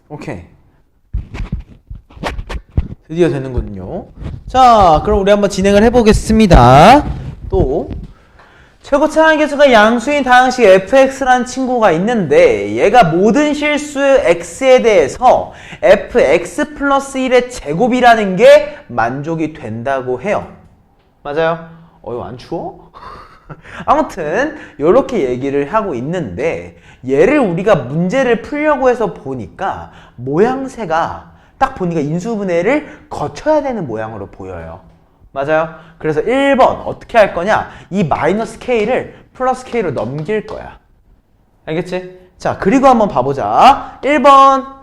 오케이. 드디어 되는군요. 자, 그럼 우리 한번 진행을 해보겠습니다. 또 최고차항 계수가 양수인 다항식 fx라는 친구가 있는데 얘가 모든 실수 x에 대해서 fx 플러스 1의 제곱이라는 게 만족이 된다고 해요. 맞아요? 이거 안 추워? 아무튼 이렇게 얘기를 하고 있는데 얘를 우리가 문제를 풀려고 해서 보니까 모양새가 딱 보니까 인수분해를 거쳐야 되는 모양으로 보여요. 맞아요? 그래서 1번 어떻게 할 거냐? 이 마이너스 k를 플러스 k로 넘길 거야. 알겠지? 자, 그리고 한번 봐보자. 1번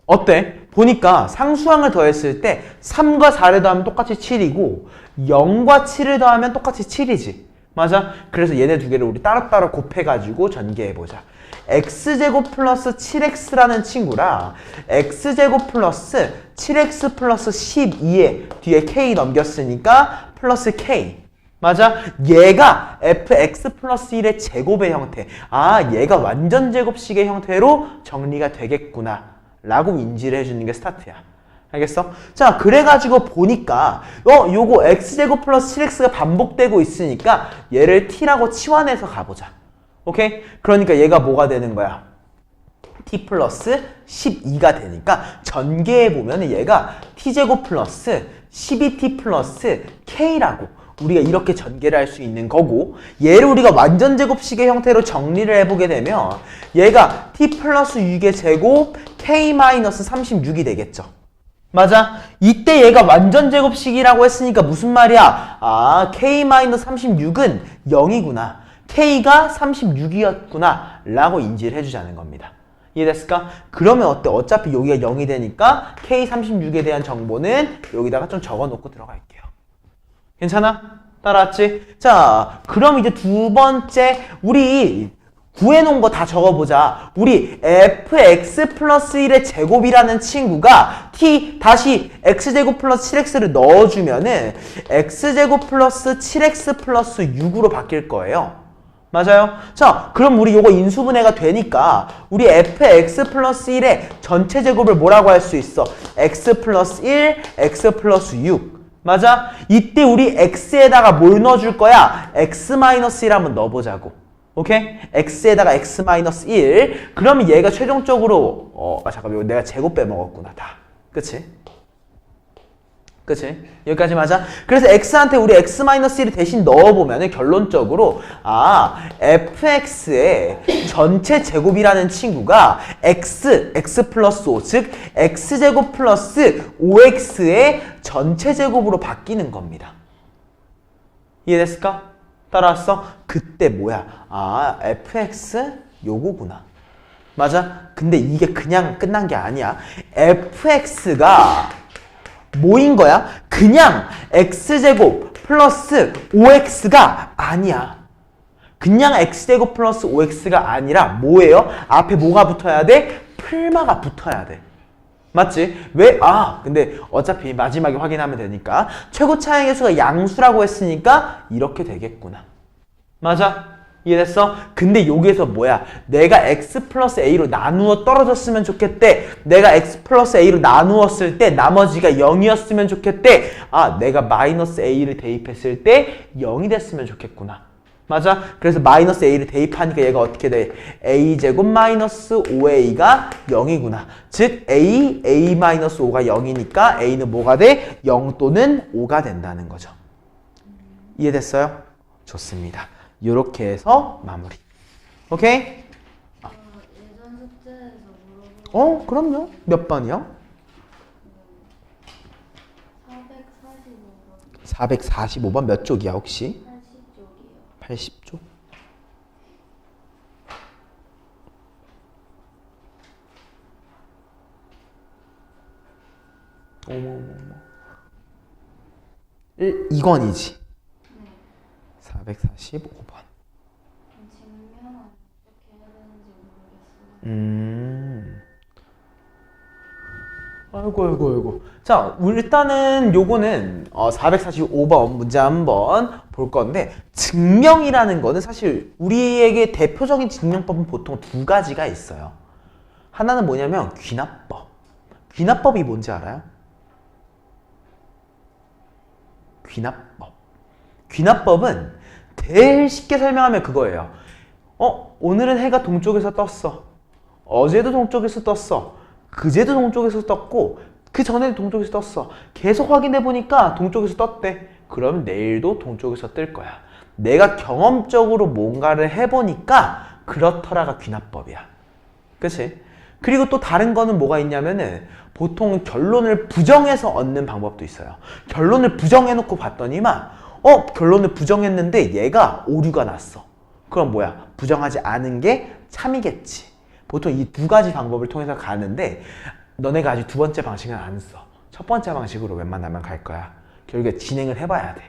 어때? 보니까 상수항을 더했을 때 3과 4를 더하면 똑같이 7이고 0과 7을 더하면 똑같이 7이지. 맞아? 그래서 얘네 두 개를 우리 따로따로 곱해가지고 전개해보자. x제곱 플러스 7x라는 친구랑 x제곱 플러스 7x 플러스 12에 뒤에 k 넘겼으니까 플러스 k. 맞아? 얘가 fx 플러스 1의 제곱의 형태. 아, 얘가 완전 제곱식의 형태로 정리가 되겠구나 라고 인지를 해주는 게 스타트야. 알겠어? 자, 그래가지고 보니까 요거 x제곱 플러스 7x가 반복되고 있으니까 얘를 t라고 치환해서 가보자. 오케이? 그러니까 얘가 뭐가 되는 거야? t 플러스 12가 되니까 전개해보면 얘가 t제곱 플러스 12t 플러스 k라고 우리가 이렇게 전개를 할 수 있는 거고, 얘를 우리가 완전 제곱식의 형태로 정리를 해보게 되면 얘가 t 플러스 6의 제곱 k 마이너스 36이 되겠죠. 맞아? 이때 얘가 완전 제곱식이라고 했으니까 무슨 말이야? 아, k 마이너스 36은 0이구나. k가 36이었구나 라고 인지를 해주자는 겁니다. 이해됐을까? 그러면 어때? 어차피 여기가 0이 되니까 k36에 대한 정보는 여기다가 좀 적어놓고 들어갈게요. 괜찮아? 따라왔지? 자, 그럼 이제 두 번째 우리 구해놓은 거 다 적어보자. 우리 fx 플러스 1의 제곱이라는 친구가 t 다시 x제곱 플러스 7x를 넣어주면은 x제곱 플러스 7x 플러스 6으로 바뀔 거예요. 맞아요? 자, 그럼 우리 요거 인수분해가 되니까 우리 fx 플러스 1의 전체 제곱을 뭐라고 할 수 있어? x 플러스 1, x 플러스 6. 맞아? 이때 우리 x에다가 뭘 넣어줄 거야? x-1 한번 넣어보자고. 오케이? x에다가 x-1. 그러면 얘가 최종적으로 잠깐만, 내가 제곱 빼먹었구나. 다. 그치? 그치? 여기까지 맞아? 그래서 x한테 우리 x-1을 대신 넣어보면 결론적으로 fx의 전체 제곱이라는 친구가 x 플러스 5, 즉 x제곱 플러스 5x의 전체 제곱으로 바뀌는 겁니다. 이해됐을까? 따라왔어? 그때 뭐야? 아, fx 요거구나. 맞아? 근데 이게 그냥 끝난 게 아니야. fx가 뭐인 거야? 그냥 x제곱 플러스 5x가 아니야. 그냥 x제곱 플러스 5x가 아니라 뭐예요? 앞에 뭐가 붙어야 돼? 풀마가 붙어야 돼. 맞지? 왜? 근데 어차피 마지막에 확인하면 되니까 최고차항 계수가 양수라고 했으니까 이렇게 되겠구나. 맞아? 이해됐어? 근데 여기에서 뭐야? 내가 x 플러스 a로 나누어 떨어졌으면 좋겠대. 내가 x 플러스 a로 나누었을 때 나머지가 0이었으면 좋겠대. 내가 마이너스 a를 대입했을 때 0이 됐으면 좋겠구나. 맞아? 그래서 마이너스 a를 대입하니까 얘가 어떻게 돼? a제곱 마이너스 5a가 0이구나. 즉 a 마이너스 5가 0이니까 a는 뭐가 돼? 0 또는 5가 된다는 거죠. 이해됐어요? 좋습니다. 요렇게 해서 마무리. 오케이? 예전 숙제에서 물어본 그럼요. 몇 번이요? 445번 445번 몇 쪽이야 혹시? 80쪽이요. 80쪽? 어머머머. 2권이지? 네. 445번. 증명은 어떻게 해야 되는지 모르겠어요. 아이고. 자, 일단은 요거는 445번 문제 한번 볼 건데, 증명이라는 거는 사실 우리에게 대표적인 증명법은 보통 두 가지가 있어요. 하나는 뭐냐면 귀납법. 귀납법이 뭔지 알아요? 귀납법. 귀납법은 제일 쉽게 설명하면 그거예요. 오늘은 해가 동쪽에서 떴어. 어제도 동쪽에서 떴어. 그제도 동쪽에서 떴고 그 전에도 동쪽에서 떴어. 계속 확인해 보니까 동쪽에서 떴대. 그러면 내일도 동쪽에서 뜰 거야. 내가 경험적으로 뭔가를 해보니까 그렇더라가 귀납법이야. 그치? 그리고 또 다른 거는 뭐가 있냐면은 보통 결론을 부정해서 얻는 방법도 있어요. 결론을 부정해놓고 봤더니만 결론을 부정했는데 얘가 오류가 났어. 그럼 뭐야? 부정하지 않은 게 참이겠지. 보통 이 두 가지 방법을 통해서 가는데 너네가 아직 두 번째 방식은 안 써. 첫 번째 방식으로 웬만하면 갈 거야. 결국에 진행을 해봐야 돼.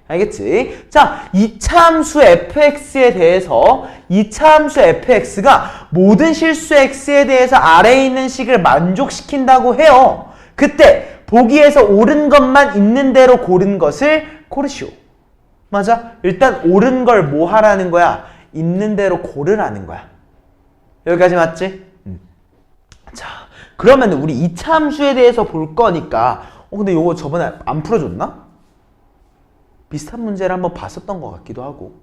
알겠지? 자, 이차함수 fx에 대해서 이차함수 fx가 모든 실수 x에 대해서 아래에 있는 식을 만족시킨다고 해요. 그때 보기에서 옳은 것만 있는 대로 고른 것을 고르시오. 맞아? 일단 옳은 걸 뭐 하라는 거야? 있는 대로 고르라는 거야. 여기까지 맞지? 자, 그러면 우리 이차함수에 대해서 볼 거니까 근데 요거 저번에 안 풀어줬나? 비슷한 문제를 한번 봤었던 것 같기도 하고.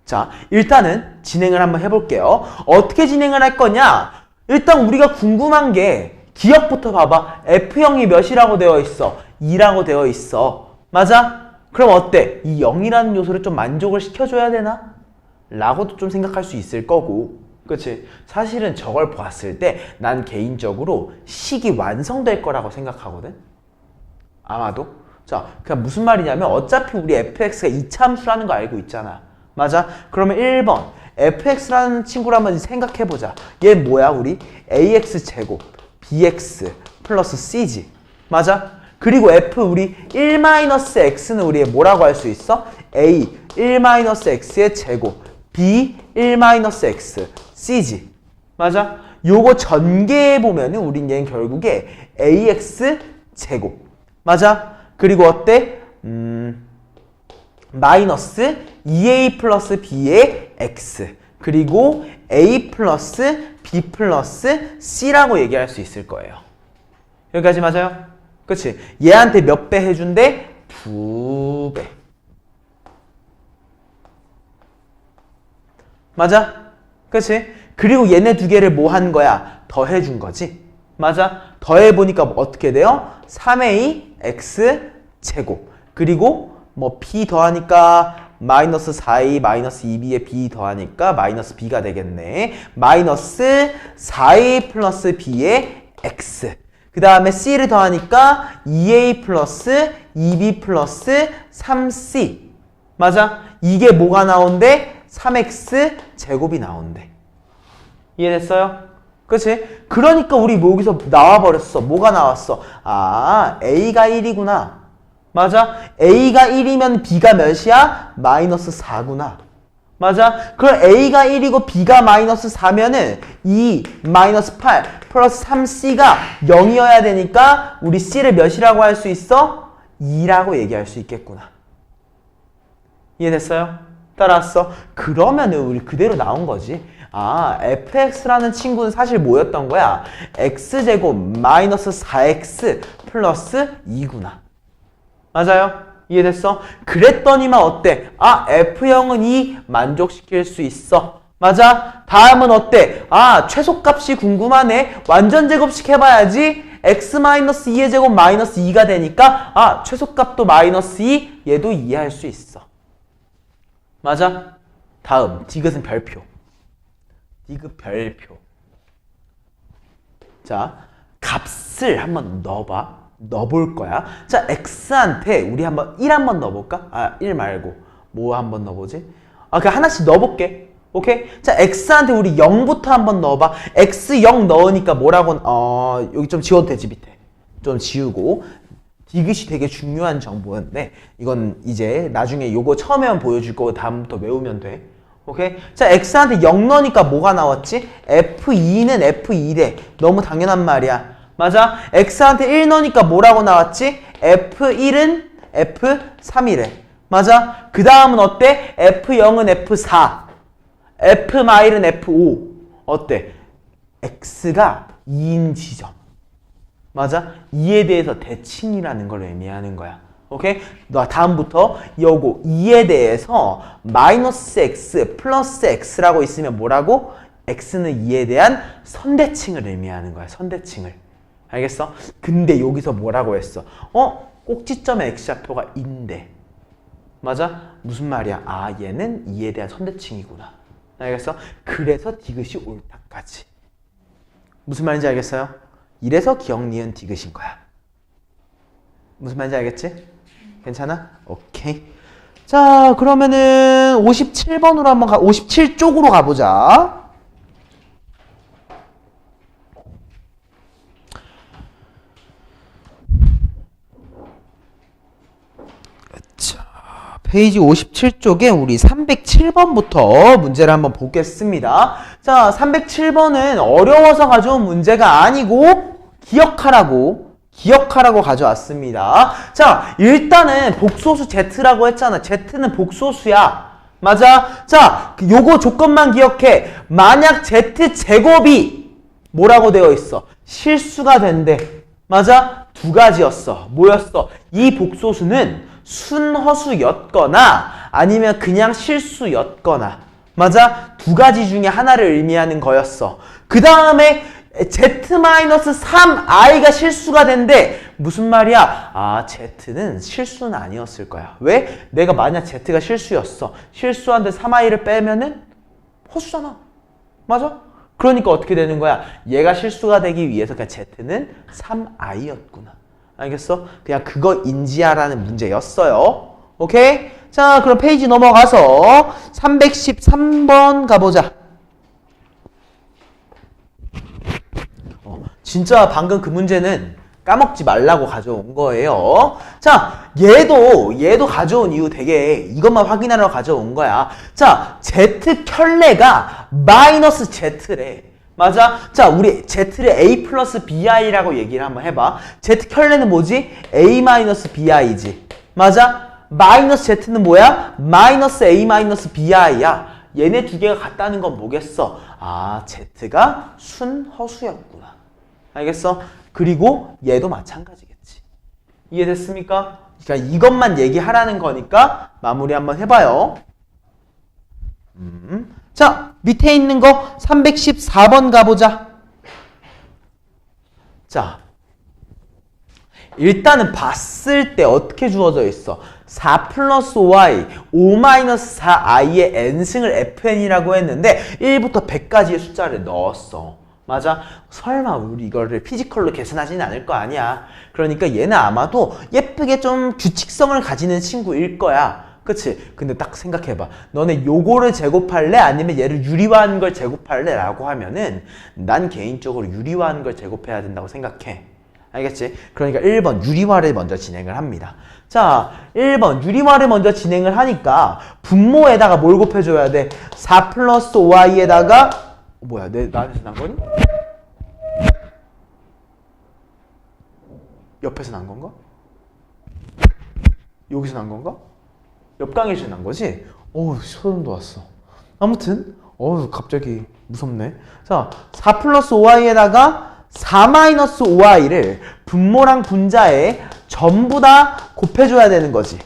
자, 일단은 진행을 한번 해볼게요. 어떻게 진행을 할 거냐? 일단 우리가 궁금한 게 기억부터 봐봐. F형이 몇이라고 되어 있어? 2라고 되어 있어. 맞아? 그럼 어때? 이 0이라는 요소를 좀 만족을 시켜줘야 되나? 라고도 좀 생각할 수 있을 거고. 그치? 사실은 저걸 보았을 때 난 개인적으로 식이 완성될 거라고 생각하거든? 아마도? 자, 그냥 무슨 말이냐면 어차피 우리 fx가 이차함수라는 거 알고 있잖아. 맞아? 그러면 1번 fx라는 친구를 한번 생각해보자. 얘 뭐야 우리? ax제곱 bx 플러스 c지. 맞아? 그리고 f 우리 1-x는 우리 뭐라고 할 수 있어? a 1-x의 제곱 b 1-x c지. 맞아? 요거 전개해보면은 우린 얘는 결국에 ax 제곱. 맞아? 그리고 어때? 마이너스 2a 플러스 b의 x 그리고 a 플러스 b 플러스 c라고 얘기할 수 있을 거예요. 여기까지 맞아요? 그치? 얘한테 몇 배 해준대? 2배. 맞아? 그치? 그리고 얘네 두 개를 뭐 한 거야? 더해준 거지? 맞아? 더해보니까 어떻게 돼요? 3a x 제곱 그리고 뭐 b 더하니까 마이너스 4a 마이너스 2b에 b 더하니까 마이너스 b가 되겠네. 마이너스 4a 플러스 b의 x 그 다음에 c를 더하니까 2a 플러스 2b 플러스 3c. 맞아? 이게 뭐가 나온대? 3x 제곱이 나온대. 이해됐어요? 그치? 그러니까 우리 여기서 나와버렸어. 뭐가 나왔어? 아, a가 1이구나. 맞아? a가 1이면 b가 몇이야? 마이너스 4구나. 맞아? 그럼 a가 1이고 b가 마이너스 4면은 2 마이너스 8 플러스 3c가 0이어야 되니까 우리 c를 몇이라고 할 수 있어? 2라고 얘기할 수 있겠구나. 이해됐어요? 따라왔어? 그러면은 우리 그대로 나온 거지. 아, fx라는 친구는 사실 뭐였던 거야? x제곱 마이너스 4x 플러스 2구나. 맞아요? 이해됐어? 그랬더니만 어때? 아, f형은 2 만족시킬 수 있어. 맞아? 다음은 어때? 아, 최소값이 궁금하네. 완전 제곱식 해봐야지. x-2의 제곱 마이너스 2가 되니까 아, 최소값도 마이너스 2, 얘도 이해할 수 있어. 맞아? 다음, 디귿은 별표. 디귿 별표. 자, 값을 한번 넣어볼 거야. 자, x한테 우리 한번 1 한번 넣어볼까? 아, 1 말고 뭐 한번 넣어보지? 아, 그냥 하나씩 넣어볼게. 오케이? 자, x한테 우리 0부터 한번 넣어봐. x 0 넣으니까 뭐라고, 여기 좀 지워도 되지, 밑에. 좀 지우고. 디귿이 되게 중요한 정보였는데, 이건 이제 나중에 요거 처음에만 보여줄 거고, 다음부터 외우면 돼. 오케이? 자, x한테 0 넣으니까 뭐가 나왔지? f2는 f2래. 너무 당연한 말이야. 맞아? x한테 1 넣으니까 뭐라고 나왔지? f1은 f3이래. 맞아? 그 다음은 어때? f0은 f4. f-는 f5. 어때? x가 2인 지점. 맞아? 2에 대해서 대칭이라는 걸 의미하는 거야. 오케이? 너 다음부터 요거 2에 대해서 마이너스 x 플러스 x라고 있으면 뭐라고? x는 2에 대한 선대칭을 의미하는 거야. 선대칭을. 알겠어? 근데 여기서 뭐라고 했어? 꼭지점에 x좌표가 인데. 맞아? 무슨 말이야? 아, 얘는 2에 대한 선대칭이구나. 알겠어? 그래서 디귿이 옳다까지. 무슨 말인지 알겠어요? 이래서 기억, 니은, 디귿인 거야. 무슨 말인지 알겠지? 괜찮아? 오케이. 자, 그러면은 57번으로 한번 57쪽으로 가보자. 자, 페이지 57쪽에 우리 307번부터 문제를 한번 보겠습니다. 자, 307번은 어려워서 가져온 문제가 아니고 기억하라고 가져왔습니다. 자, 일단은 복소수 Z라고 했잖아. Z는 복소수야. 맞아? 자, 요거 조건만 기억해. 만약 Z 제곱이 뭐라고 되어 있어? 실수가 된대. 맞아? 두 가지였어. 뭐였어? 이 복소수는 순허수였거나 아니면 그냥 실수였거나. 맞아? 두 가지 중에 하나를 의미하는 거였어. 그 다음에 Z-3i가 실수가 된대. 무슨 말이야? 아, Z는 실수는 아니었을 거야. 왜? 내가 만약 Z가 실수였어. 실수한데 3i를 빼면은 허수잖아. 맞아? 그러니까 어떻게 되는 거야? 얘가 실수가 되기 위해서 그냥 Z는 3i였구나. 알겠어? 그냥 그거 인지하라는 문제였어요. 오케이? 자, 그럼 페이지 넘어가서 313번 가보자. 진짜 방금 그 문제는 까먹지 말라고 가져온 거예요. 자, 얘도 가져온 이유 되게 이것만 확인하러 가져온 거야. 자, Z 켤레가 마이너스 Z래. 맞아? 자, 우리 Z를 A 플러스 BI라고 얘기를 한번 해봐. Z 켤레는 뭐지? A 마이너스 BI지. 맞아? 마이너스 Z는 뭐야? 마이너스 A 마이너스 BI야. 얘네 두 개가 같다는 건 뭐겠어? 아, Z가 순허수였구나. 알겠어? 그리고 얘도 마찬가지겠지. 이해됐습니까? 그러니까 이것만 얘기하라는 거니까 마무리 한번 해봐요. 자, 밑에 있는 거 314번 가보자. 자, 일단은 봤을 때 어떻게 주어져 있어? 4 플러스 5i, 5 마이너스 4i의 n승을 fn이라고 했는데 1부터 100까지의 숫자를 넣었어. 맞아? 설마 우리 이거를 피지컬로 계산하지는 않을 거 아니야. 그러니까 얘는 아마도 예쁘게 좀 규칙성을 가지는 친구일 거야. 그치? 근데 딱 생각해봐. 너네 요거를 제곱할래? 아니면 얘를 유리화한 걸 제곱할래? 라고 하면은 난 개인적으로 유리화한 걸 제곱해야 된다고 생각해. 알겠지? 그러니까 1번 유리화를 먼저 진행을 합니다. 자, 1번 유리화를 먼저 진행을 하니까 분모에다가 뭘 곱해줘야 돼? 4 플러스 5i에다가 뭐야, 나한테서 난 거니? 옆에서 난 건가? 여기서 난 건가? 옆강에서 난 거지? 어우, 소름 돋았어. 아무튼, 갑자기 무섭네. 자, 4 플러스 5i에다가 4 마이너스 5i를 분모랑 분자에 전부 다 곱해줘야 되는 거지.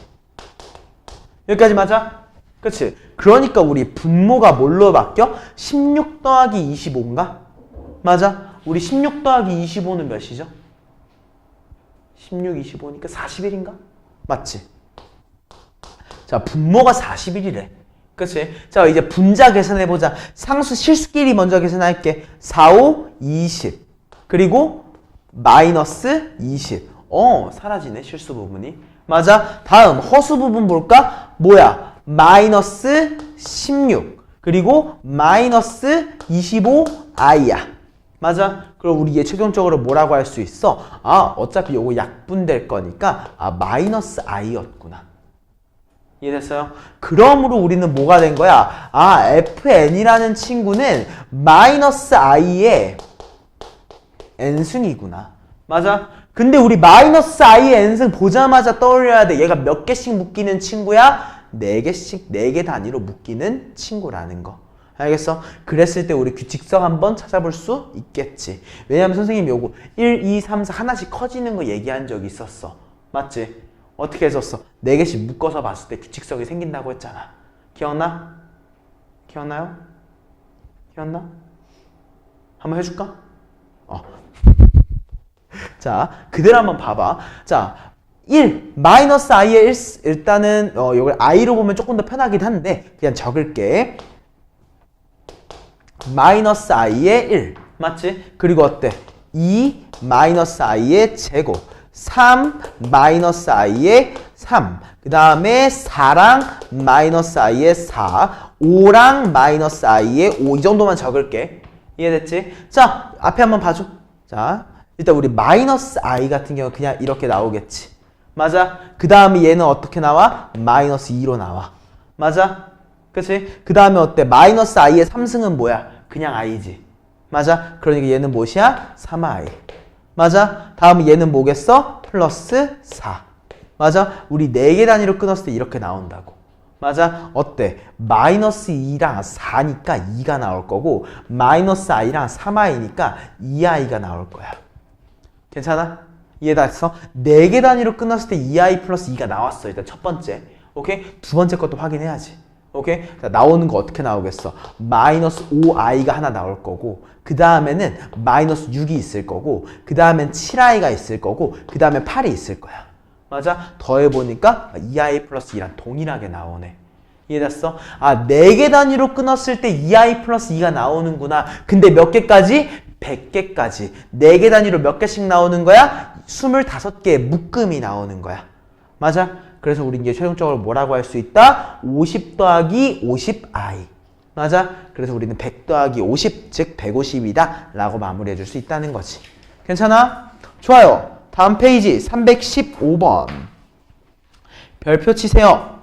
여기까지 맞아? 그치? 그러니까 우리 분모가 뭘로 바뀌어? 16 더하기 25인가? 맞아? 우리 16 더하기 25는 몇이죠? 16, 25니까 41인가? 맞지? 자, 분모가 41이래. 그치? 자, 이제 분자 계산해보자. 상수 실수끼리 먼저 계산할게. 4, 5, 20. 그리고 마이너스 20. 사라지네, 실수 부분이. 맞아? 다음, 허수 부분 볼까? 뭐야? 마이너스 16. 그리고 마이너스 25i야. 맞아? 그럼 우리 얘 최종적으로 뭐라고 할 수 있어? 아, 어차피 요거 약분될 거니까, 마이너스 i였구나. 이해됐어요? 그러므로 우리는 뭐가 된 거야? 아, fn이라는 친구는 마이너스 i의 n승이구나. 맞아? 근데 우리 마이너스 i의 n승 보자마자 떠올려야 돼. 얘가 몇 개씩 묶이는 친구야? 4개씩, 4개 단위로 묶이는 친구라는 거. 알겠어? 그랬을 때 우리 규칙성 한번 찾아볼 수 있겠지. 왜냐면 선생님이 요거 1, 2, 3, 4 하나씩 커지는 거 얘기한 적이 있었어. 맞지? 어떻게 했었어? 4개씩 묶어서 봤을 때 규칙성이 생긴다고 했잖아. 기억나? 기억나요? 기억나? 한번 해줄까? 자, 그대로 한번 봐봐. 자, 1, 마이너스 i의 일단은 이걸 i로 보면 조금 더 편하긴 한데 그냥 적을게. 마이너스 i의 1 맞지? 그리고 어때? 2 마이너스 i의 제곱 3 마이너스 i의 3 그 다음에 4랑 마이너스 i의 4 5랑 마이너스 i의 5 이 정도만 적을게. 이해됐지? 자, 앞에 한번 봐줘. 자, 일단 우리 마이너스 i 같은 경우 그냥 이렇게 나오겠지. 맞아? 그 다음에 얘는 어떻게 나와? 마이너스 2로 나와. 맞아? 그치? 그 다음에 어때? 마이너스 i의 3승은 뭐야? 그냥 i지. 맞아? 그러니까 얘는 뭐야? 3i. 맞아? 다음에 얘는 뭐겠어? 플러스 4. 맞아? 우리 4개 단위로 끊었을 때 이렇게 나온다고. 맞아? 어때? 마이너스 2랑 4니까 2가 나올 거고 마이너스 i랑 3i니까 2i가 나올 거야. 괜찮아? 이해됐어? 4개 단위로 끊었을 때 2i 플러스 2가 나왔어. 일단 첫 번째. 오케이? 두 번째 것도 확인해야지. 오케이? 자, 나오는 거 어떻게 나오겠어? 마이너스 5i가 하나 나올 거고 그 다음에는 마이너스 6이 있을 거고 그 다음엔 7i가 있을 거고 그 다음에 8이 있을 거야. 맞아? 더해보니까 2i 플러스 2랑 동일하게 나오네. 이해됐어? 아, 4개 단위로 끊었을 때 2i 플러스 2가 나오는구나. 근데 몇 개까지? 100개까지. 4개 단위로 몇 개씩 나오는 거야? 25개의 묶음이 나오는 거야. 맞아? 그래서 우리 이제 최종적으로 뭐라고 할 수 있다? 50 더하기 50i. 맞아? 그래서 우리는 100 더하기 50, 즉 150이다 라고 마무리해 줄 수 있다는 거지. 괜찮아? 좋아요. 다음 페이지 315번. 별표 치세요.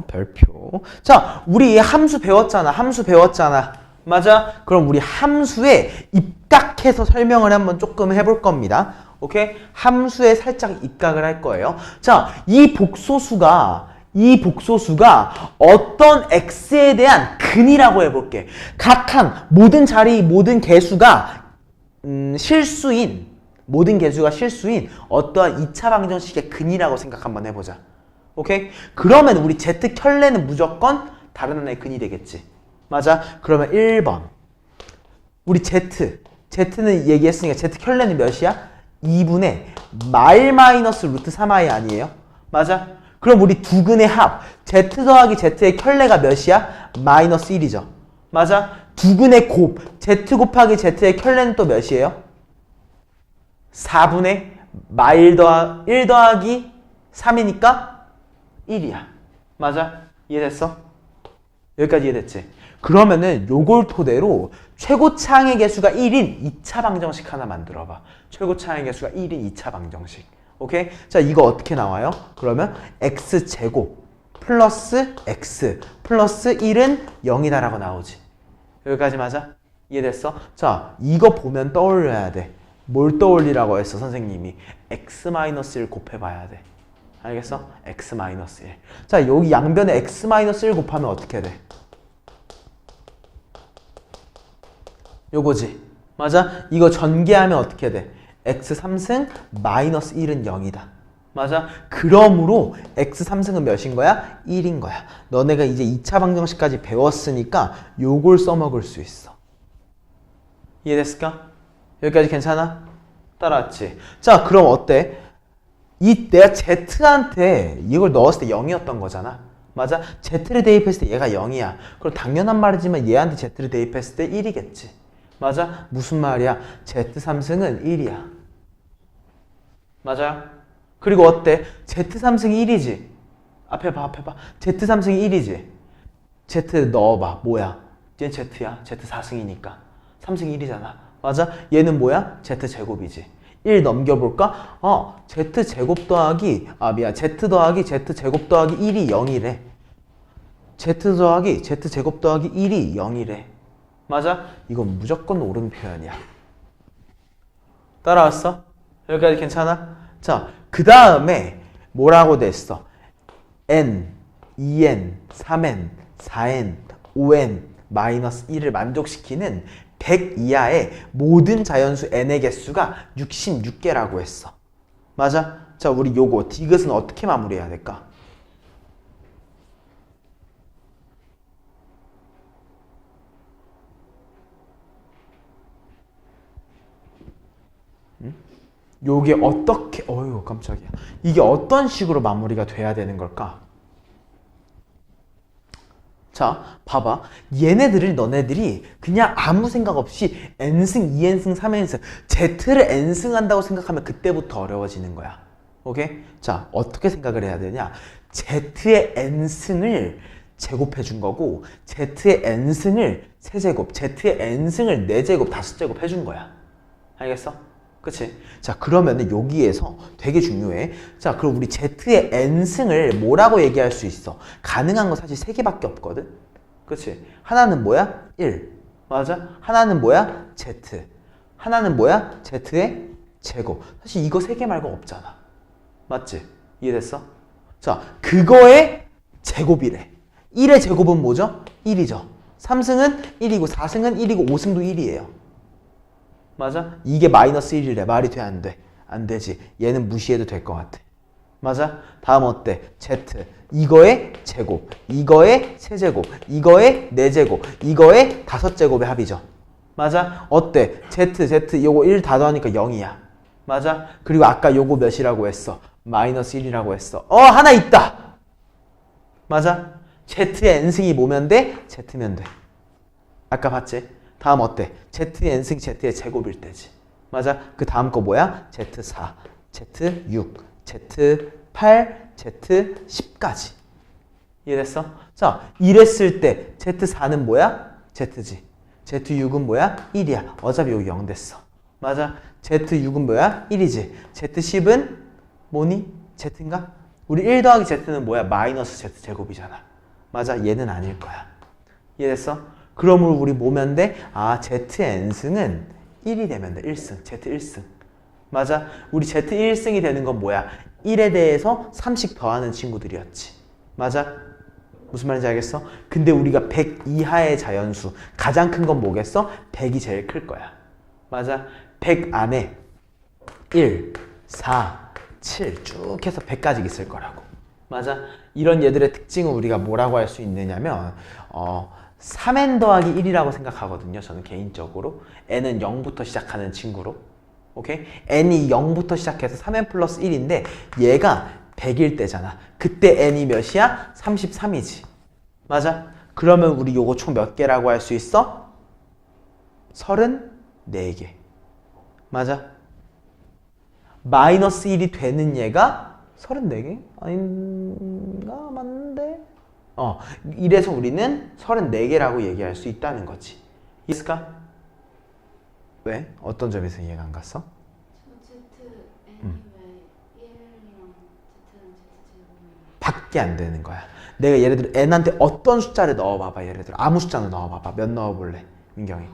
별표. 자, 우리 함수 배웠잖아. 함수 배웠잖아. 맞아? 그럼 우리 함수에 입각해서 설명을 한번 조금 해볼 겁니다. 오케이? 함수에 살짝 입각을 할 거예요. 자, 이 복소수가 어떤 x에 대한 근이라고 해볼게. 각항, 모든 자리, 모든 개수가 실수인, 모든 개수가 실수인 어떠한 2차 방정식의 근이라고 생각 한번 해보자. 오케이? 그러면 우리 z 켤레는 무조건 다른 하나의 근이 되겠지. 맞아? 그러면 1번. 우리 z는 얘기했으니까 z 켤레는 몇이야? 2분의 마일 마이너스 루트 3i 아니에요? 맞아? 그럼 우리 두 근의 합 z 더하기 z의 켤레가 몇이야? 마이너스 1이죠. 맞아? 두 근의 곱 z 곱하기 z의 켤레는 또 몇이에요? 4분의 마일 1 더하기 3이니까 1이야. 맞아? 이해됐어? 여기까지 이해됐지? 그러면은 요걸 토대로 최고차항의 개수가 1인 2차 방정식 하나 만들어봐. 최고차항의 개수가 1인 2차 방정식. 오케이? 자, 이거 어떻게 나와요? 그러면 x제곱 플러스 x 플러스 1은 0이다라고 나오지. 여기까지 맞아? 이해됐어? 자, 이거 보면 떠올려야 돼. 뭘 떠올리라고 했어, 선생님이? x-1 곱해봐야 돼. 알겠어? x-1. 자, 여기 양변에 x-1 곱하면 어떻게 돼? 요거지. 맞아? 이거 전개하면 어떻게 돼? x 3승 마이너스 1은 0이다. 맞아? 그러므로 x 3승은 몇인 거야? 1인 거야. 너네가 이제 2차 방정식까지 배웠으니까 요걸 써먹을 수 있어. 이해됐을까? 여기까지 괜찮아? 따라왔지? 자, 그럼 어때? 내가 z한테 이걸 넣었을 때 0이었던 거잖아. 맞아? z를 대입했을 때 얘가 0이야. 그럼 당연한 말이지만 얘한테 z를 대입했을 때 1이겠지. 맞아? 무슨 말이야? z3승은 1이야. 맞아요? 그리고 어때? z3승이 1이지? 앞에 봐. z3승이 1이지? z 넣어봐. 뭐야? 얘는 z야. z4승이니까. 3승이 1이잖아. 맞아? 얘는 뭐야? z제곱이지. 1 넘겨볼까? z제곱 더하기 z 더하기 z제곱 더하기 1이 0이래. z 더하기 z제곱 더하기 1이 0이래. 맞아? 이건 무조건 옳은 표현이야. 따라왔어? 여기까지 괜찮아? 자, 그 다음에 뭐라고 됐어? n 2n, 3n, 4n, 5n, 마이너스 1을 만족시키는 100 이하의 모든 자연수 n의 개수가 66개라고 했어. 맞아? 자, 우리 요거 디귿은 어떻게 마무리해야 될까? 요게 어떻게, 어휴, 깜짝이야. 이게 어떤 식으로 마무리가 돼야 되는 걸까? 자, 봐봐. 얘네들을 너네들이 그냥 아무 생각 없이 n승, 2n승, 3n승, z를 n승 한다고 생각하면 그때부터 어려워지는 거야. 오케이? 자, 어떻게 생각을 해야 되냐? z의 n승을 제곱해 준 거고 z의 n승을 3제곱, z의 n승을 4제곱, 5제곱 해준 거야. 알겠어? 그치? 자, 그러면은 여기에서 되게 중요해. 자, 그럼 우리 z의 n승을 뭐라고 얘기할 수 있어? 가능한 거 사실 3개밖에 없거든? 그치? 하나는 뭐야? 1. 맞아? 하나는 뭐야? z. 하나는 뭐야? z의 제곱. 사실 이거 3개 말고 없잖아. 맞지? 이해됐어? 자, 그거의 제곱이래. 1의 제곱은 뭐죠? 1이죠. 3승은 1이고 4승은 1이고 5승도 1이에요. 맞아? 이게 마이너스 1이래. 말이 돼? 안 돼? 안 되지. 얘는 무시해도 될 것 같아. 맞아? 다음 어때? z. 이거의 제곱, 이거의 세제곱, 이거의 4제곱, 이거의 5제곱의 합이죠. 맞아? 어때? z 요거 1 다 더하니까 0이야. 맞아? 그리고 아까 요거 몇이라고 했어? 마이너스 1이라고 했어. 하나 있다! 맞아? z의 n승이 뭐면 돼? z면 돼. 아까 봤지? 다음 어때? z의 n승 z의 제곱일 때지. 맞아? 그 다음 거 뭐야? z4, z6, z8, z10까지. 이해됐어? 자, 이랬을 때 z4는 뭐야? z지. z6은 뭐야? 1이야. 어차피 여기 0 됐어. 맞아? z6은 뭐야? 1이지. z10은 뭐니? z인가? 우리 1 더하기 z는 뭐야? 마이너스 z 제곱이잖아. 맞아? 얘는 아닐 거야. 이해됐어? 그러므로 우리 뭐면 돼? 아, zn승은 1이 되면 돼. 1승. z1승. 맞아? 우리 z1승이 되는 건 뭐야? 1에 대해서 3씩 더하는 친구들이었지. 맞아? 무슨 말인지 알겠어? 근데 우리가 100 이하의 자연수, 가장 큰 건 뭐겠어? 100이 제일 클 거야. 맞아? 100 안에 1, 4, 7 쭉 해서 100까지 있을 거라고. 맞아? 이런 얘들의 특징은 우리가 뭐라고 할 수 있느냐면 3n 더하기 1이라고 생각하거든요. 저는 개인적으로. n은 0부터 시작하는 친구로. 오케이? n이 0부터 시작해서 3n 플러스 1인데 얘가 100일 때잖아. 그때 n이 몇이야? 33이지. 맞아? 그러면 우리 요거 총 몇 개라고 할 수 있어? 34개. 맞아? 마이너스 1이 되는 얘가 34개? 아닌가? 맞는데? 이래서 우리는 34개라고 얘기할 수 있다는 거지. 이해했을까? 왜? 어떤 점에서 이해가 안 갔어? 저 z n이 왜 1이랑 z랑 z 제곱이랑 밖에 안 되는 거야. 내가 예를 들어 n한테 어떤 숫자를 넣어봐봐. 예를 들어 아무 숫자를 넣어봐봐. 몇 넣어볼래? 민경이.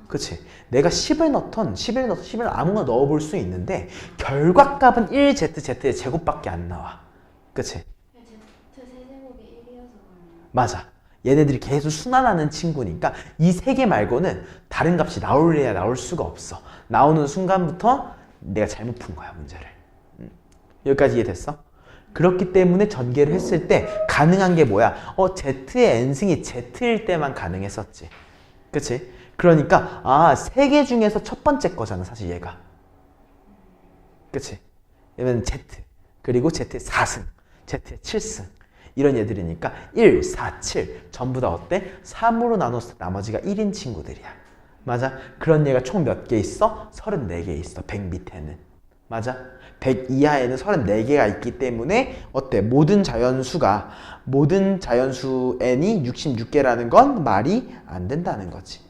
그치? 내가 10을 넣던 10을 아무거나 넣어볼 수 있는데 결과값은 1z, z의 제곱밖에 안 나와. 그치? z 세제곱이 1이어서 그러면 맞아. 얘네들이 계속 순환하는 친구니까 이 세 개 말고는 다른 값이 나올래야 나올 수가 없어. 나오는 순간부터 내가 잘못 푼 거야, 문제를. 여기까지 이해됐어? 그렇기 때문에 전개를 했을 때 가능한 게 뭐야? z의 n승이 z일 때만 가능했었지. 그치? 그러니까 세 개 중에서 첫 번째 거잖아, 사실 얘가. 그치? 얘는 z, 그리고 z의 4승, z의 7승. 이런 얘들이니까 1, 4, 7 전부 다 어때? 3으로 나눴을 때 나머지가 1인 친구들이야. 맞아? 그런 얘가 총 몇 개 있어? 34개 있어. 100 밑에는. 맞아? 100 이하에는 34개가 있기 때문에 어때? 모든 자연수 n이 66개라는 건 말이 안 된다는 거지.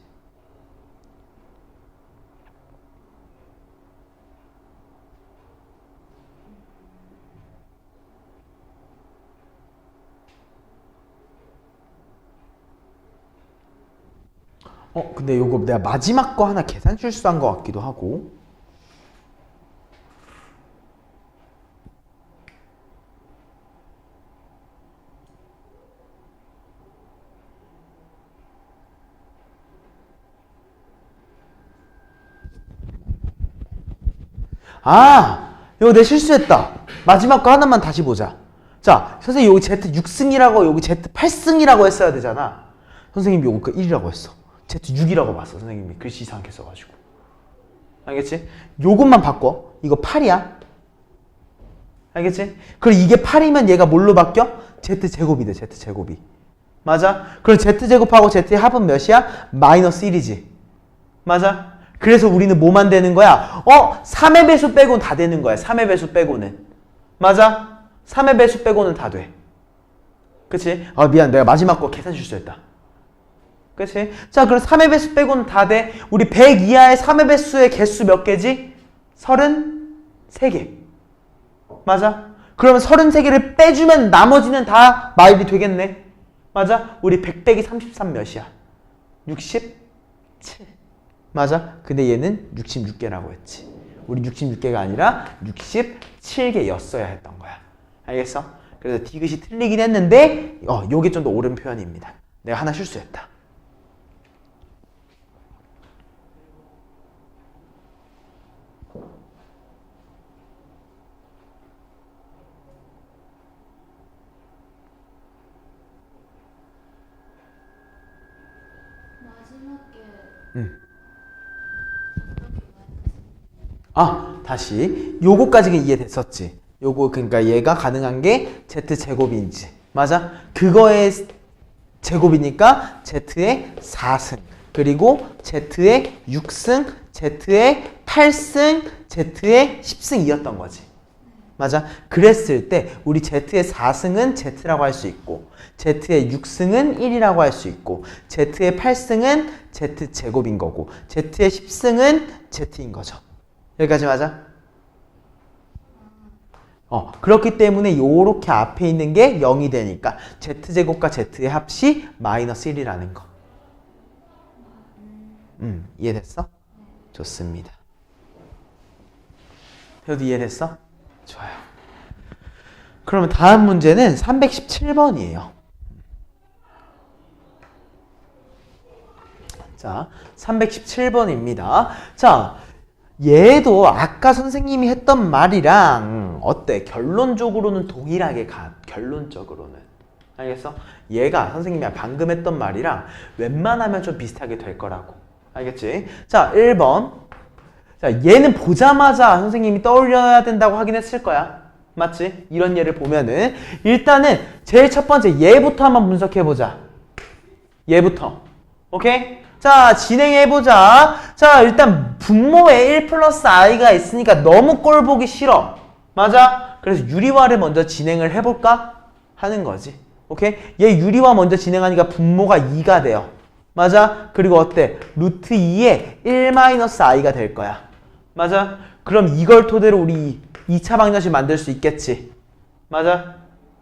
근데 요거 내가 마지막 거 하나 계산 실수한 것 같기도 하고. 아, 이거 내 실수했다. 마지막 거 하나만 다시 보자. 자, 선생님 여기 Z 6승이라고 여기 Z 8승이라고 했어야 되잖아. 선생님이 여기 그 1이라고 했어. Z 6이라고 봤어. 선생님이 글씨 이상하게 써가지고. 알겠지? 요것만 바꿔. 이거 8이야. 알겠지? 그럼 이게 8이면 얘가 뭘로 바뀌어? Z제곱이 돼. Z제곱이. 맞아? 그럼 Z제곱하고 Z의 합은 몇이야? 마이너스 1이지. 맞아? 그래서 우리는 뭐만 되는 거야? 3의 배수 빼고는 다 되는 거야. 3의 배수 빼고는. 맞아? 3의 배수 빼고는 다 돼. 그치? 미안. 내가 마지막 거 계산 실수했다. 그치? 자, 그럼 3의 배수 빼고는 다 돼. 우리 100 이하의 3의 배수의 개수 몇 개지? 33개. 맞아? 그러면 33개를 빼주면 나머지는 다 마일이 되겠네. 맞아? 우리 100 빼기 33 몇이야? 67. 맞아? 근데 얘는 66개라고 했지. 우리 66개가 아니라 67개였어야 했던 거야. 알겠어? 그래서 디귿이 틀리긴 했는데 요게 좀 더 옳은 표현입니다. 내가 하나 실수했다. 마지막에 다시 요거까지는 이해됐었지. 요거 그러니까 얘가 가능한 게 Z제곱인지. 맞아? 그거의 제곱이니까 Z의 4승 그리고 Z의 6승 Z의 8승 Z의 10승이었던 거지. 맞아? 그랬을 때 우리 Z의 4승은 Z라고 할 수 있고 Z의 6승은 1이라고 할 수 있고 Z의 8승은 Z제곱인 거고 Z의 10승은 Z인 거죠. 여기까지 맞아? 그렇기 때문에 요렇게 앞에 있는 게 0이 되니까 Z제곱과 Z의 합이 마이너스 1이라는 거. 이해됐어? 좋습니다. 그래도 이해됐어? 좋아요. 그러면 다음 문제는 317번이에요. 자, 317번입니다. 자, 얘도 아까 선생님이 했던 말이랑 어때? 결론적으로는 동일하게 가. 결론적으로는. 알겠어? 얘가 선생님이 방금 했던 말이랑 웬만하면 좀 비슷하게 될 거라고. 알겠지? 자, 1번. 자, 얘는 보자마자 선생님이 떠올려야 된다고 하긴 했을 거야. 맞지? 이런 예를 보면은 일단은 제일 첫 번째 얘부터 한번 분석해보자. 얘부터. 오케이? 자, 진행해보자. 자, 일단 분모에 1 플러스 i가 있으니까 너무 꼴 보기 싫어. 맞아? 그래서 유리화를 먼저 진행을 해볼까? 하는 거지. 오케이? 얘 유리화 먼저 진행하니까 분모가 2가 돼요. 맞아? 그리고 어때? 루트 2에 1 마이너스 i가 될 거야. 맞아? 그럼 이걸 토대로 우리 2차 방정식 만들 수 있겠지. 맞아?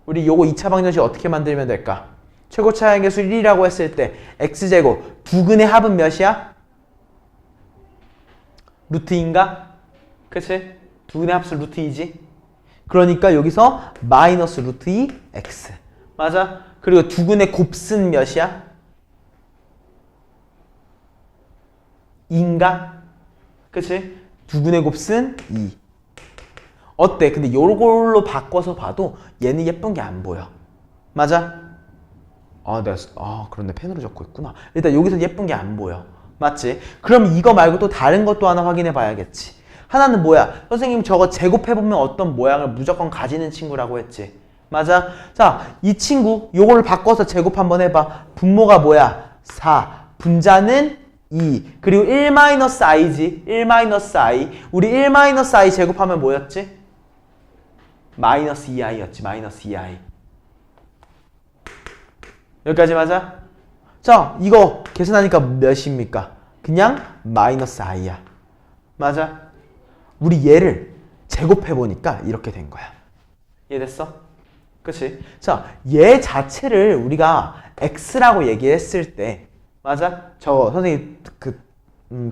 우리 요거 2차 방정식 어떻게 만들면 될까? 최고차의 개수 1이라고 했을 때 x제곱 부근의 합은 몇이야? 루트 2인가? 그치? 두근의 합수 루트 2지? 그러니까 여기서 마이너스 루트 2 x. 맞아? 그리고 두근의 곱수는 몇이야? 2인가? 그치? 두근의 곱수는 2. 어때? 근데 요걸로 바꿔서 봐도 얘는 예쁜 게 안 보여. 맞아? 그런데 펜으로 적고 있구나. 일단 여기서 예쁜 게 안 보여. 맞지? 그럼 이거 말고 또 다른 것도 하나 확인해 봐야겠지. 하나는 뭐야? 선생님 저거 제곱해보면 어떤 모양을 무조건 가지는 친구라고 했지. 맞아? 자, 이 친구 요거를 바꿔서 제곱 한번 해봐. 분모가 뭐야? 4. 분자는 2. 그리고 1-i지. 1-i. 우리 1-i 제곱하면 뭐였지? 마이너스 2i였지. 마이너스 2i. 여기까지 맞아? 자, 이거 계산하니까 몇입니까? 그냥 마이너스 i야. 맞아? 우리 얘를 제곱해보니까 이렇게 된 거야. 이해됐어? 그치? 자, 얘 자체를 우리가 x라고 얘기했을 때 맞아? 저 선생님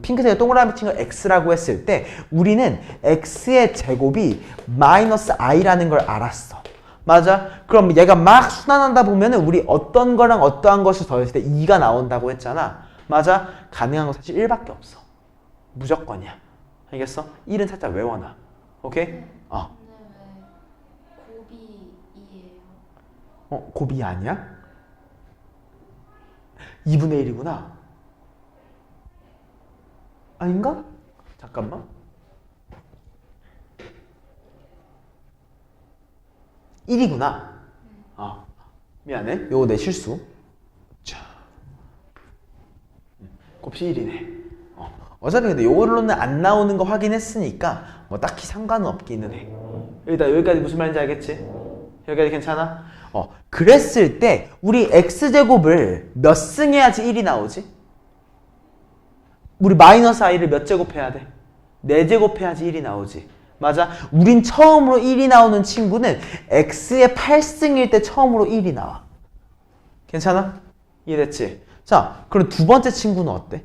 핑크색에 동그라미 친 거 x라고 했을 때 우리는 x의 제곱이 마이너스 i라는 걸 알았어. 맞아? 그럼 얘가 막 순환하다 보면은 우리 어떤 거랑 어떠한 것을 더했을 때 2가 나온다고 했잖아. 맞아? 가능한 건 사실 1밖에 없어. 무조건이야. 알겠어? 1은 살짝 외워놔. 오케이? 근데 왜 곱이 2예요? 곱이 아니야? 2분의 1이구나. 아닌가? 잠깐만. 일이구나 미안해. 요거 내 실수. 자. 곱이 1이네. 어차피 근데 요걸로는 안 나오는 거 확인했으니까 뭐 딱히 상관은 없기는 해. 여기까지 무슨 말인지 알겠지? 여기까지 괜찮아? 그랬을 때 우리 x제곱을 몇 승해야지 1이 나오지? 우리 마이너스 i를 몇 제곱해야 돼? 4제곱해야지 1이 나오지. 맞아? 우린 처음으로 1이 나오는 친구는 x의 8승일 때 처음으로 1이 나와. 괜찮아? 이해됐지? 자, 그럼 두 번째 친구는 어때?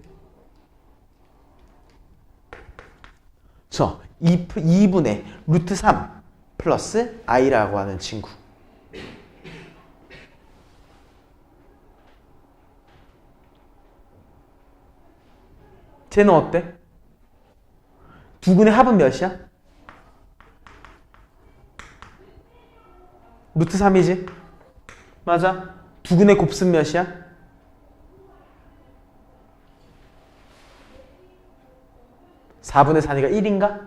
2분의 루트 3 플러스 i라고 하는 친구. 쟤는 어때? 두근의 합은 몇이야? 루트 3이지? 맞아? 두근의 곱셈 몇이야? (4분의 4니까) 1인가?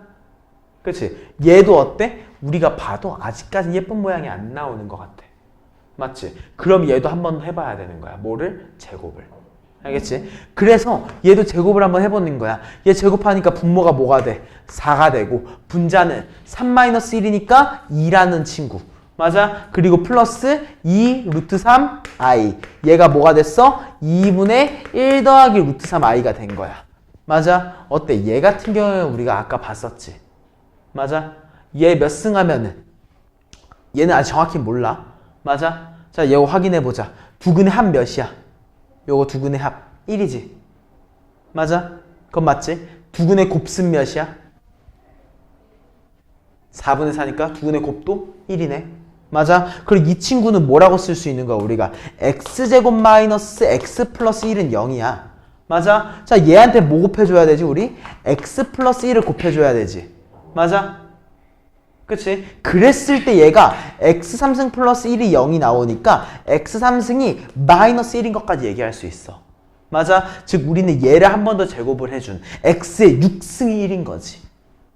그치? 얘도 어때? 우리가 봐도 아직까지 예쁜 모양이 안 나오는 것 같아. 맞지? 그럼 얘도 한 번 해봐야 되는 거야. 뭐를? 제곱을. 알겠지? 그래서 얘도 제곱을 한번 해보는 거야. 얘 제곱하니까 분모가 뭐가 돼? 4가 되고 분자는 3-1이니까 2라는 친구. 맞아? 그리고 플러스 2 루트 3 i. 얘가 뭐가 됐어? 2분의 1 더하기 루트 3 i가 된 거야. 맞아? 어때? 얘 같은 경우는 우리가 아까 봤었지. 맞아? 얘 몇 승 하면은 얘는 아직 정확히 몰라. 맞아? 자, 이거 확인해보자. 두근의 합 몇이야? 요거 두근의 합 1이지. 맞아? 그건 맞지? 두근의 곱셈 몇이야? 4분의 4니까 두근의 곱도 1이네. 맞아? 그리고 이 친구는 뭐라고 쓸 수 있는 거야? 우리가 x제곱 마이너스 x 플러스 1은 0이야. 맞아? 자, 얘한테 뭐 곱해줘야 되지? 우리 x 플러스 1을 곱해줘야 되지. 맞아? 그치? 그랬을 때 얘가 x3승 플러스 1이 0이 나오니까 x3승이 마이너스 1인 것까지 얘기할 수 있어. 맞아? 즉 우리는 얘를 한 번 더 제곱을 해준 x의 6승이 1인 거지.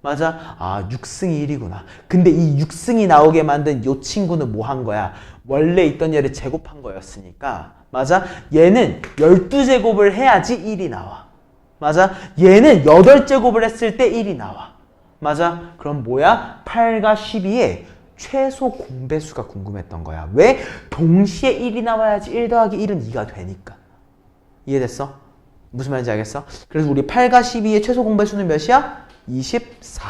맞아? 아, 6승이 1이구나. 근데 이 6승이 나오게 만든 이 친구는 뭐 한 거야? 원래 있던 얘를 제곱한 거였으니까. 맞아? 얘는 12제곱을 해야지 1이 나와. 맞아? 얘는 8제곱을 했을 때 1이 나와. 맞아? 그럼 뭐야? 8과 12의 최소 공배수가 궁금했던 거야. 왜? 동시에 1이 나와야지 1 더하기 1은 2가 되니까. 이해됐어? 무슨 말인지 알겠어? 그래서 우리 8과 12의 최소 공배수는 몇이야? 24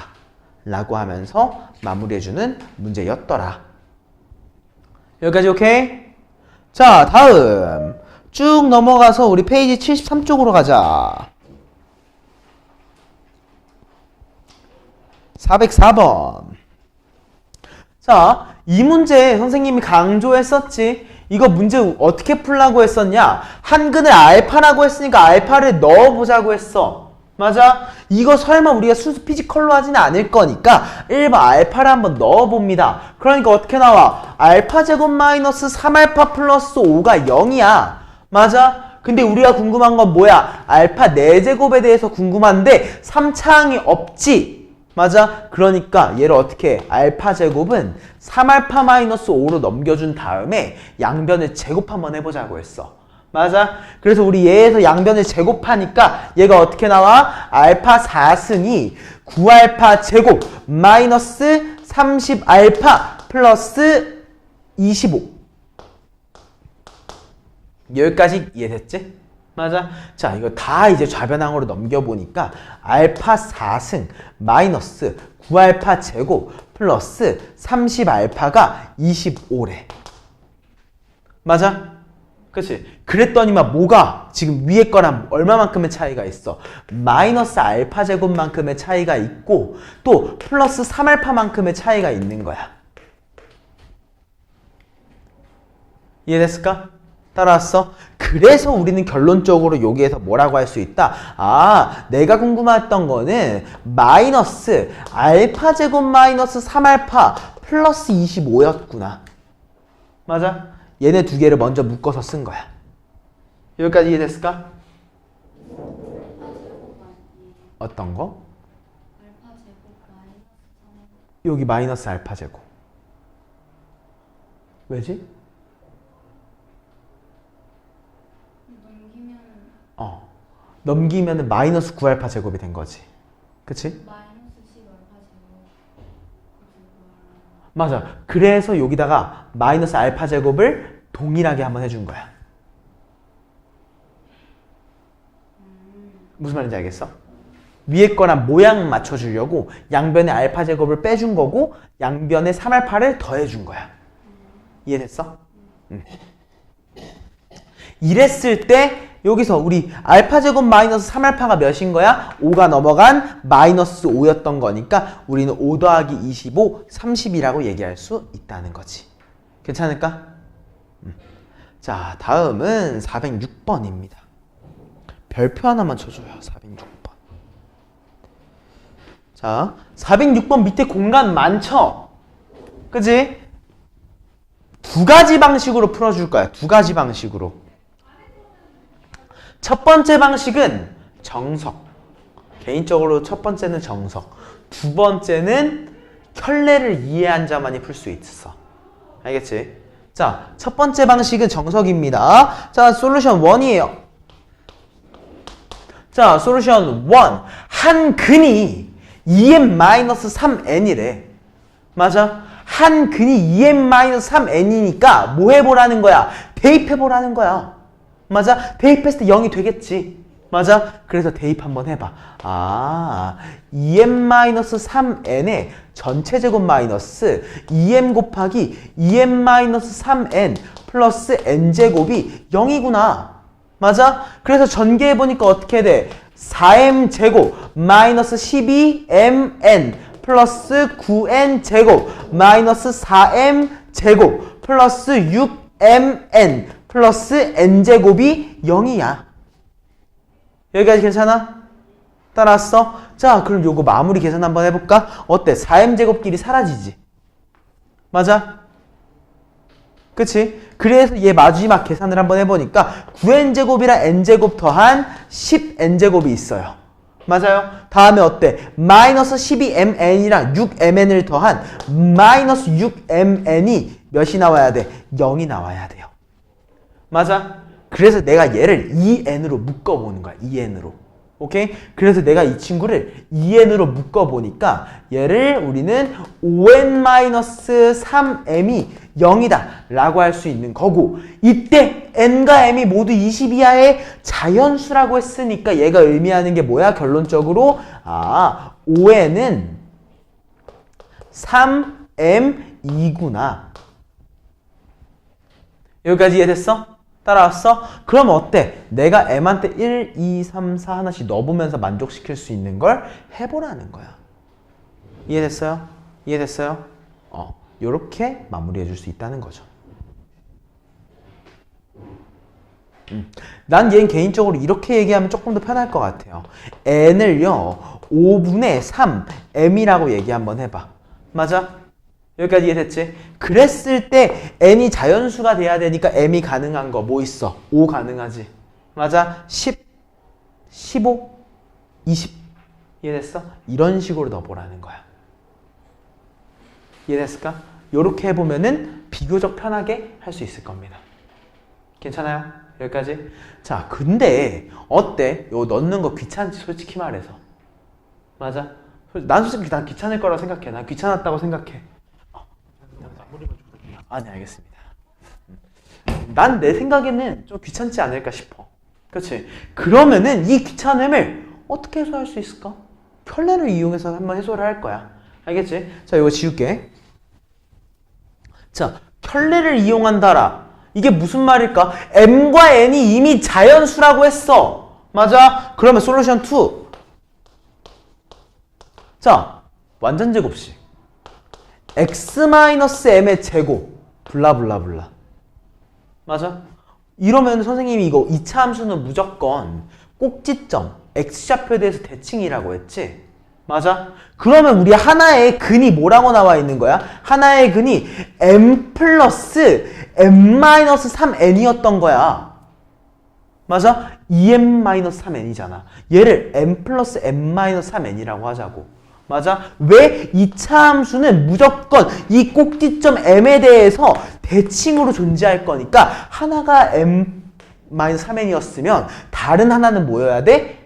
라고 하면서 마무리해주는 문제였더라. 여기까지 오케이? 자, 다음 쭉 넘어가서 우리 페이지 73쪽으로 가자. 404번. 자, 이 문제 선생님이 강조했었지. 이거 문제 어떻게 풀라고 했었냐? 한근을 알파라고 했으니까 알파를 넣어보자고 했어. 맞아? 이거 설마 우리가 순수 피지컬로 하지는 않을 거니까 1번 알파를 한번 넣어봅니다. 그러니까 어떻게 나와? 알파 제곱 마이너스 3알파 플러스 5가 0이야. 맞아? 근데 우리가 궁금한 건 뭐야? 알파 4제곱에 대해서 궁금한데 3차항이 없지. 맞아? 그러니까 얘를 어떻게 해? 알파 제곱은 3알파 마이너스 5로 넘겨준 다음에 양변을 제곱 한번 해보자고 했어. 맞아? 그래서 우리 얘에서 양변을 제곱하니까 얘가 어떻게 나와? 알파 4승이 9알파 제곱 마이너스 30알파 플러스 25. 여기까지 이해됐지? 맞아? 자, 이거 다 이제 좌변항으로 넘겨보니까 알파 4승 마이너스 9알파 제곱 플러스 30알파가 25래. 맞아? 그치? 그랬더니만 뭐가 지금 위에 거랑 얼마만큼의 차이가 있어? 마이너스 알파 제곱만큼의 차이가 있고 또 플러스 3알파만큼의 차이가 있는 거야. 이해됐을까? 따라왔어? 그래서 우리는 결론적으로 여기에서 뭐라고 할 수 있다? 아, 내가 궁금했던 거는 마이너스 알파 제곱 마이너스 3알파 플러스 25였구나. 맞아? 얘네 두 개를 먼저 묶어서 쓴 거야. 여기까지 이해됐을까? 어떤 거? 알파 제곱 마이너스 3. 여기 마이너스 알파 제곱. 왜지? 넘기면 넘기면은 마이너스 9알파 제곱이 된 거지. 그치? 마이너스 10 알파 제곱. 맞아. 그래서 여기다가 마이너스 알파 제곱을 동일하게 한번 해준 거야. 무슨 말인지 알겠어? 위에 거랑 모양 맞춰주려고 양변에 알파 제곱을 빼준 거고 양변에 3알파를 더해준 거야. 이해됐어? 이랬을 때 여기서 우리 알파 제곱 마이너스 3알파가 몇인 거야? 5가 넘어간 마이너스 5였던 거니까 우리는 5 더하기 25, 30이라고 얘기할 수 있다는 거지. 괜찮을까? 자, 다음은 406번입니다. 별표 하나만 쳐줘요. 406번. 자, 406번 밑에 공간 많죠? 그지? 두 가지 방식으로 풀어줄 거야. 두 가지 방식으로. 첫 번째 방식은 정석. 개인적으로 첫 번째는 정석. 두 번째는 켤레를 이해한 자만이 풀 수 있어. 알겠지? 자, 첫 번째 방식은 정석입니다. 자, 솔루션 1이에요. 자, 솔루션 1. 한 근이 2m-3n이래. 맞아? 한 근이 2m-3n이니까 뭐 해보라는 거야? 대입해보라는 거야. 맞아? 대입했을 때 0이 되겠지. 맞아? 그래서 대입 한번 해봐. 아, 2m-3n의 전체 제곱 마이너스 2m 곱하기 2m-3n 플러스 n제곱이 0이구나. 맞아? 그래서 전개해보니까 어떻게 돼? 4m 제곱 마이너스 12mn 플러스 9n 제곱 마이너스 4m 제곱 플러스 6mn 플러스 n제곱이 0이야. 여기까지 괜찮아? 따라왔어? 자, 그럼 요거 마무리 계산 한번 해볼까? 어때? 4m 제곱끼리 사라지지? 맞아? 그치? 그래서 얘 마지막 계산을 한번 해보니까 9n제곱이랑 n제곱 더한 10n제곱이 있어요. 맞아요? 다음에 어때? 마이너스 12mn이랑 6mn을 더한 마이너스 6mn이 몇이 나와야 돼? 0이 나와야 돼요. 맞아? 그래서 내가 얘를 2n으로 묶어보는 거야. 2n으로. 오케이? 그래서 내가 이 친구를 2n으로 묶어보니까 얘를 우리는 5n-3m이 0이다 라고 할 수 있는 거고, 이때 n과 m이 모두 20 이하의 자연수라고 했으니까 얘가 의미하는 게 뭐야? 결론적으로 5n은 3m이구나. 여기까지 이해됐어? 따라왔어? 그럼 어때? 내가 m한테 1, 2, 3, 4 하나씩 넣어보면서 만족시킬 수 있는 걸 해보라는 거야. 이해됐어요? 이해됐어요? 요렇게 마무리해 줄 수 있다는 거죠. 난 얘는 개인적으로 이렇게 얘기하면 조금 더 편할 것 같아요. n을요 5분의 3 m이라고 얘기 한번 해봐. 맞아? 여기까지 이해됐지? 그랬을 때 n이 자연수가 돼야 되니까 m이 가능한 거 뭐 있어? 5 가능하지? 맞아? 10, 15, 20 이해됐어? 이런 식으로 넣어보라는 거야. 이해됐을까? 요렇게 해보면은 비교적 편하게 할 수 있을 겁니다. 괜찮아요? 여기까지? 자, 근데 어때? 요 넣는 거 귀찮지, 솔직히 말해서. 맞아? 난 솔직히 난 귀찮을 거라고 생각해. 난 귀찮았다고 생각해. 네, 알겠습니다. 난 내 생각에는 좀 귀찮지 않을까 싶어. 그렇지? 그러면은 이 귀찮음을 어떻게 해소할 수 있을까? 켤레를 이용해서 한번 해소를 할 거야. 알겠지? 자, 이거 지울게. 자, 켤레를 이용한다라. 이게 무슨 말일까? m과 n이 이미 자연수라고 했어. 맞아? 그러면 솔루션 2. 자, 완전 제곱식. x-m의 제곱. 블라블라블라. 맞아? 이러면 선생님이 이거 2차 함수는 무조건 꼭지점 x좌표에 대해서 대칭이라고 했지? 맞아? 그러면 우리 하나의 근이 뭐라고 나와 있는 거야? 하나의 근이 m 플러스 m-3n이었던 거야. 맞아? 2m-3n이잖아. 얘를 m 플러스 m-3n이라고 하자고. 맞아? 왜 2차 함수는 무조건 이 꼭지점 m에 대해서 대칭으로 존재할 거니까 하나가 m-3n이었으면 다른 하나는 뭐여야 돼?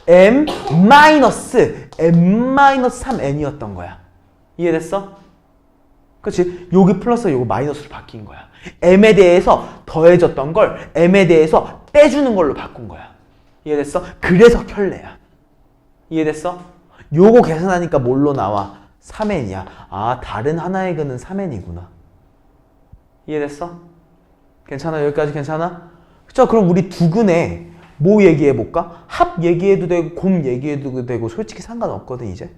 m-3n이었던 거야. 이해됐어? 그치? 여기 플러스 요거 마이너스로 바뀐 거야. m에 대해서 더해졌던 걸 m에 대해서 떼주는 걸로 바꾼 거야. 이해됐어? 그래서 켤레야. 이해됐어? 요거 계산하니까 뭘로 나와? 3n이야. 아, 다른 하나의 근은 3n이구나. 이해됐어? 괜찮아? 여기까지 괜찮아? 그쵸? 그럼 우리 두 근에 뭐 얘기해볼까? 합 얘기해도 되고 곱 얘기해도 되고 솔직히 상관없거든 이제.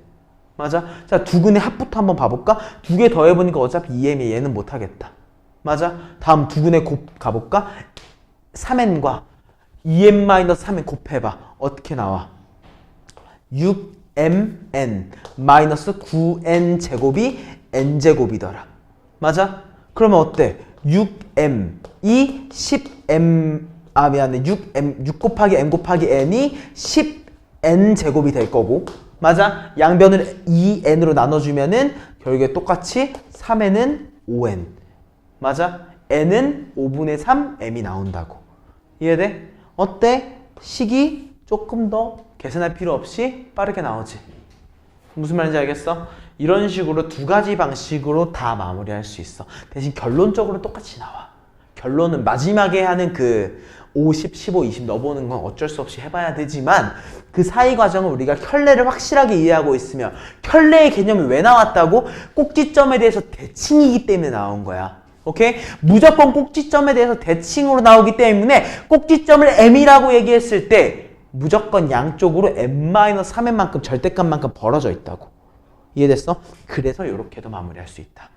맞아? 자, 두 근의 합부터 한번 봐볼까? 두 개 더해보니까 어차피 2m이 얘는 못하겠다. 맞아? 다음 두 근의 곱 가볼까? 3n과 2m-3n 곱해봐. 어떻게 나와? 6mn 마이너스 9n 제곱이 n제곱이더라. 맞아? 그러면 어때? 6m이 10m 미안해. 6 곱하기 m 곱하기 n이 10n 제곱이 될 거고. 맞아? 양변을 2n으로 나눠주면은 결국에 똑같이 3n은 5n. 맞아? n은 5분의 3 m이 나온다고. 이해돼? 어때? 식이 조금 더 계산할 필요 없이 빠르게 나오지. 무슨 말인지 알겠어? 이런 식으로 두 가지 방식으로 다 마무리할 수 있어. 대신 결론적으로 똑같이 나와. 결론은 마지막에 하는 그 50, 15, 20 넣어보는 건 어쩔 수 없이 해봐야 되지만 그 사이 과정을 우리가 켤레를 확실하게 이해하고 있으면 켤레의 개념이 왜 나왔다고? 꼭지점에 대해서 대칭이기 때문에 나온 거야. 오케이? 무조건 꼭지점에 대해서 대칭으로 나오기 때문에 꼭지점을 m이라고 얘기했을 때 무조건 양쪽으로 m-3n만큼 절대값만큼 벌어져 있다고. 이해됐어? 그래서 이렇게도 마무리할 수 있다.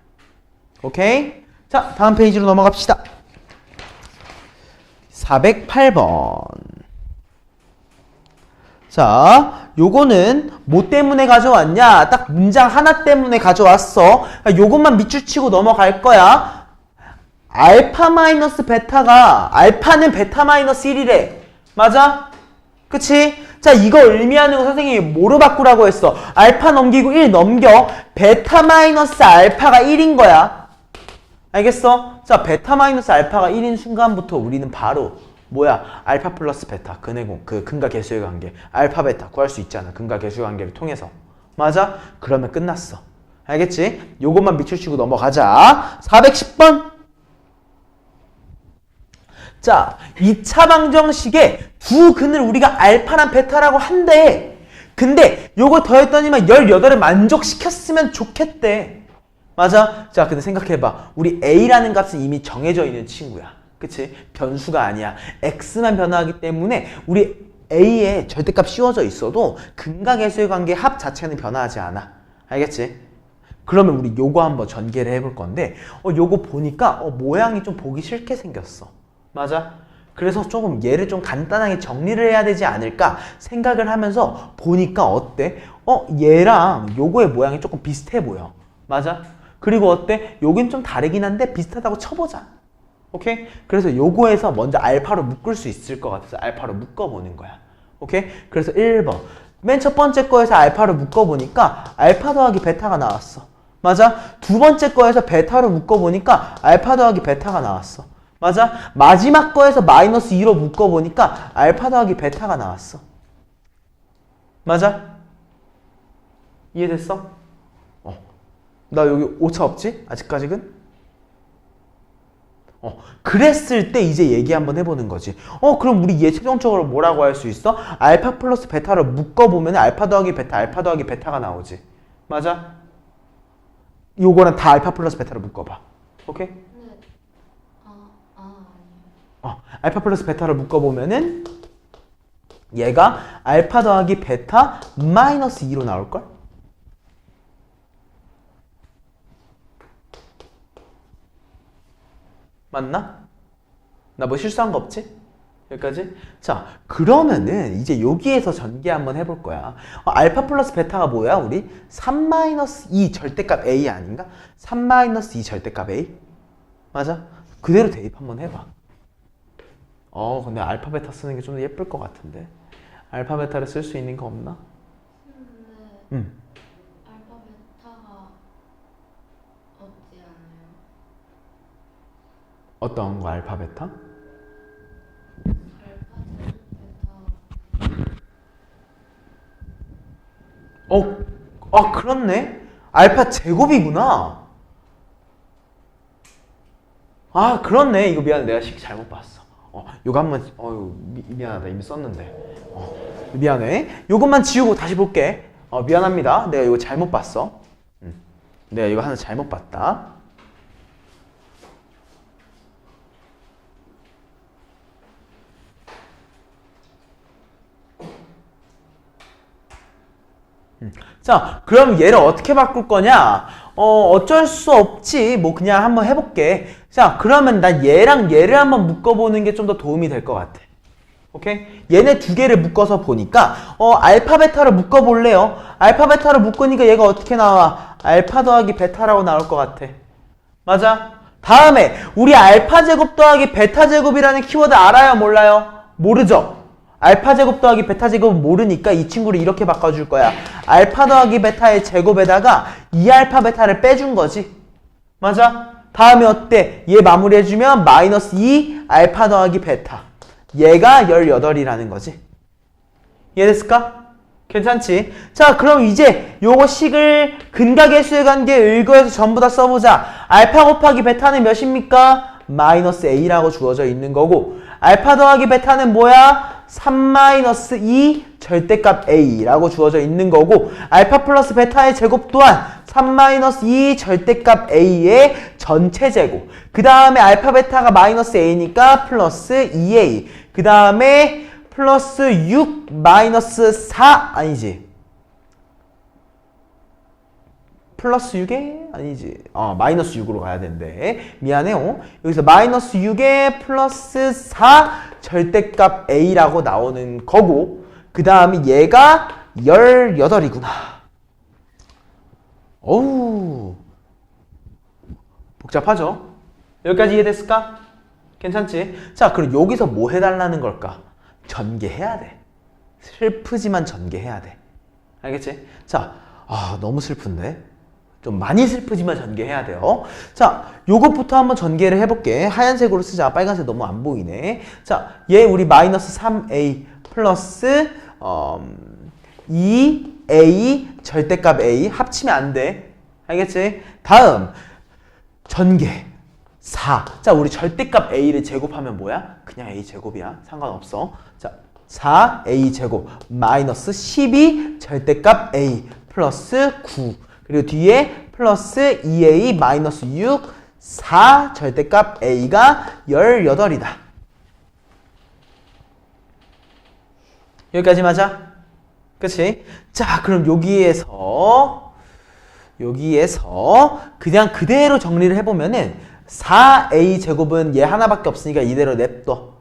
오케이? 자, 다음 페이지로 넘어갑시다. 408번. 자, 요거는 뭐 때문에 가져왔냐? 딱 문장 하나 때문에 가져왔어. 요것만 밑줄 치고 넘어갈 거야. 알파 마이너스 베타가, 알파는 베타 마이너스 1이래. 맞아? 그치? 자, 이거 의미하는 거 선생님이 뭐로 바꾸라고 했어? 알파 넘기고 1 넘겨. 베타 마이너스 알파가 1인 거야. 알겠어? 자, 베타 마이너스 알파가 1인 순간부터 우리는 바로 뭐야? 알파 플러스 베타, 근해공, 그 근과 계수의 관계, 알파 베타 구할 수 있잖아. 근과 계수의 관계를 통해서. 맞아? 그러면 끝났어. 알겠지? 요것만 밑줄 치고 넘어가자. 410번. 자, 2차 방정식에 두 근을 우리가 알파랑 베타라고 한대. 근데 요거 더했더니만 18을 만족시켰으면 좋겠대. 맞아? 자, 근데 생각해봐. 우리 A라는 값은 이미 정해져 있는 친구야. 그치? 변수가 아니야. X만 변화하기 때문에 우리 A에 절대값 씌워져 있어도 근과 계수의 관계 합 자체는 변화하지 않아. 알겠지? 그러면 우리 요거 한번 전개를 해볼 건데 요거 보니까 모양이 좀 보기 싫게 생겼어. 맞아? 그래서 조금 얘를 좀 간단하게 정리를 해야 되지 않을까 생각을 하면서 보니까 어때? 얘랑 요거의 모양이 조금 비슷해 보여. 맞아? 그리고 어때? 여긴 좀 다르긴 한데 비슷하다고 쳐보자. 오케이? 그래서 요거에서 먼저 알파로 묶을 수 있을 것 같아서 알파로 묶어보는 거야. 오케이? 그래서 1번. 맨 첫 번째 거에서 알파로 묶어보니까 알파 더하기 베타가 나왔어. 맞아? 두 번째 거에서 베타로 묶어보니까 알파 더하기 베타가 나왔어. 맞아? 마지막 거에서 마이너스 2로 묶어보니까 알파 더하기 베타가 나왔어. 맞아? 이해됐어? 나 여기 오차 없지? 아직까지는? 그랬을 때 이제 얘기 한번 해보는 거지. 그럼 우리 얘 최종적으로 뭐라고 할 수 있어? 알파 플러스 베타를 묶어보면 알파 더하기 베타가 나오지. 맞아? 요거랑 다 알파 플러스 베타를 묶어봐. 오케이? 아니요. 알파 플러스 베타를 묶어보면은 얘가 알파 더하기 베타 마이너스 2로 나올걸? 맞나? 나 뭐 실수한 거 없지? 여기까지? 자, 그러면은 이제 여기에서 전개 한번 해볼 거야. 알파 플러스 베타가 뭐야, 우리? 3-2 절대값 A 아닌가? 3-2 절대값 A? 맞아? 그대로 대입 한번 해봐. 근데 알파 베타 쓰는 게 좀 더 예쁠 것 같은데. 알파 베타를 쓸 수 있는 거 없나? 근데 알파 베타가 없지 않아요? 어떤 거 알파 베타? 알파 제곱 베타. 그렇네. 알파 제곱이구나. 그렇네. 이거 미안해. 내가 식 잘못 봤어. 요거 한번, 미안하다. 이미 썼는데. 미안해. 요것만 지우고 다시 볼게. 미안합니다. 내가 이거 잘못 봤어. 내가 이거 하나 잘못 봤다. 자, 그럼 얘를 어떻게 바꿀 거냐? 어쩔 수 없지. 뭐 그냥 한번 해볼게. 자, 그러면 난 얘랑 얘를 한번 묶어보는 게 좀 더 도움이 될 것 같아. 오케이? 얘네 두 개를 묶어서 보니까 알파 베타를 묶어볼래요. 알파 베타를 묶으니까 얘가 어떻게 나와? 알파 더하기 베타라고 나올 것 같아. 맞아? 다음에 우리 알파 제곱 더하기 베타 제곱이라는 키워드 알아요? 몰라요? 모르죠? 알파 제곱 더하기 베타 제곱은 모르니까 이 친구를 이렇게 바꿔줄 거야. 알파 더하기 베타의 제곱에다가 2알파 베타를 빼준 거지. 맞아? 다음에 어때? 얘 마무리해주면 마이너스 2 알파 더하기 베타. 얘가 18이라는 거지. 이해됐을까? 괜찮지? 자, 그럼 이제 요거 식을 근각계수의 관계 의거해서 전부 다 써보자. 알파 곱하기 베타는 몇입니까? 마이너스 A라고 주어져 있는 거고, 알파 더하기 베타는 뭐야? 3-2 절대값 A라고 주어져 있는 거고, 알파 플러스 베타의 제곱 또한 3-2 절대값 A의 전체 제곱. 그 다음에 알파 베타가 마이너스 A니까 플러스 2A. 그 다음에 플러스 6 마이너스 4 아니지. 플러스 6에 아니지. 마이너스 6으로 가야 된대. 미안해요. 여기서 마이너스 6에 플러스 4 절대값 A라고 나오는 거고, 그 다음에 얘가 18이구나. 어우, 복잡하죠? 여기까지 이해됐을까? 괜찮지? 자, 그럼 여기서 뭐 해달라는 걸까? 전개해야 돼. 슬프지만 전개해야 돼. 알겠지? 자, 너무 슬픈데? 좀 많이 슬프지만 전개해야 돼요. 자, 요것부터 한번 전개를 해볼게. 하얀색으로 쓰자. 빨간색 너무 안 보이네. 자, 얘 우리 마이너스 3a 플러스 2a 절대값 a 합치면 안 돼. 알겠지? 다음 전개 4. 자, 우리 절대값 a를 제곱하면 뭐야? 그냥 a 제곱이야. 상관없어. 자, 4a 제곱 마이너스 12 절대값 a 플러스 9. 그리고 뒤에 플러스 2a 마이너스 6 4 절대값 a가 18이다. 여기까지 맞아? 그치? 자, 그럼 여기에서 그냥 그대로 정리를 해보면은 4a 제곱은 얘 하나밖에 없으니까 이대로 냅둬.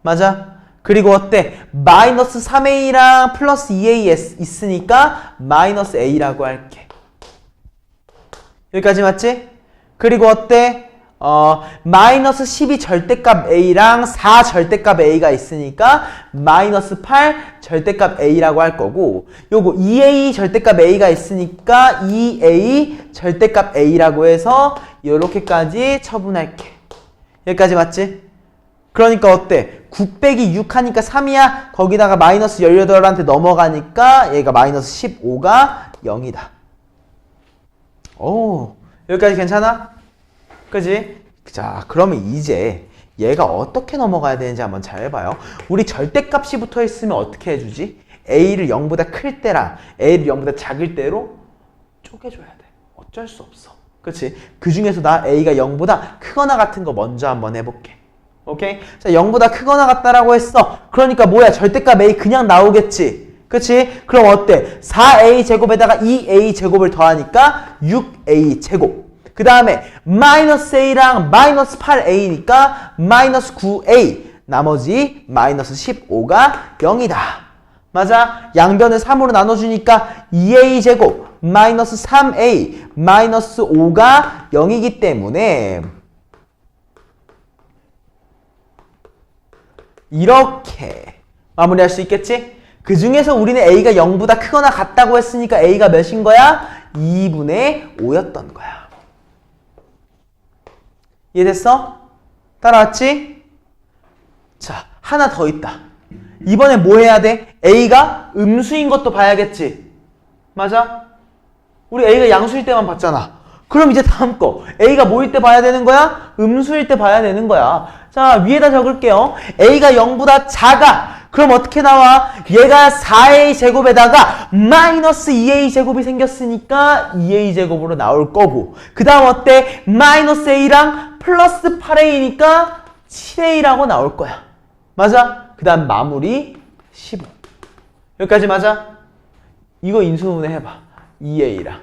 맞아? 그리고 어때? 마이너스 3a랑 플러스 2a 있으니까 마이너스 a라고 할게. 여기까지 맞지? 그리고 어때? 마이너스 12 절대값 a랑 4 절대값 a가 있으니까 마이너스 8 절대값 a라고 할 거고, 요거 2a 절대값 a가 있으니까 2a 절대값 a라고 해서 요렇게까지 처분할게. 여기까지 맞지? 그러니까 어때? 9 빼기 6 하니까 3이야. 거기다가 마이너스 18한테 넘어가니까 얘가 마이너스 15가 0이다. 오, 여기까지 괜찮아? 그지? 자, 그러면 이제 얘가 어떻게 넘어가야 되는지 한번 잘 해봐요. 우리 절대값이 붙어 있으면 어떻게 해주지? a를 0보다 클 때랑 a를 0보다 작을 때로 쪼개줘야 돼. 어쩔 수 없어. 그치? 그 중에서 나 a가 0보다 크거나 같은 거 먼저 한번 해볼게. 오케이? 자, 0보다 크거나 같다라고 했어. 그러니까 뭐야? 절대값 a 그냥 나오겠지. 그치? 그럼 어때? 4a 제곱에다가 2a 제곱을 더하니까 6a 제곱. 그 다음에 마이너스 a랑 마이너스 8a니까 마이너스 9a. 나머지 마이너스 15가 0이다. 맞아? 양변을 3으로 나눠주니까 2a 제곱 마이너스 3a 마이너스 5가 0이기 때문에 이렇게 마무리할 수 있겠지? 그 중에서 우리는 a가 0보다 크거나 같다고 했으니까 a가 몇인 거야? 2분의 5였던 거야. 이해됐어? 따라왔지? 자, 하나 더 있다. 이번에 뭐 해야 돼? a가 음수인 것도 봐야겠지? 맞아? 우리 a가 양수일 때만 봤잖아. 그럼 이제 다음 거. a가 뭐일 때 봐야 되는 거야? 음수일 때 봐야 되는 거야. 자, 위에다 적을게요. a가 0보다 작아. 그럼 어떻게 나와? 얘가 4a 제곱에다가 마이너스 2a 제곱이 생겼으니까 2a 제곱으로 나올 거고, 그 다음 어때? 마이너스 a랑 플러스 8a니까 7a라고 나올 거야. 맞아? 그 다음 마무리 15. 여기까지 맞아? 이거 인수분해 해봐. 2a랑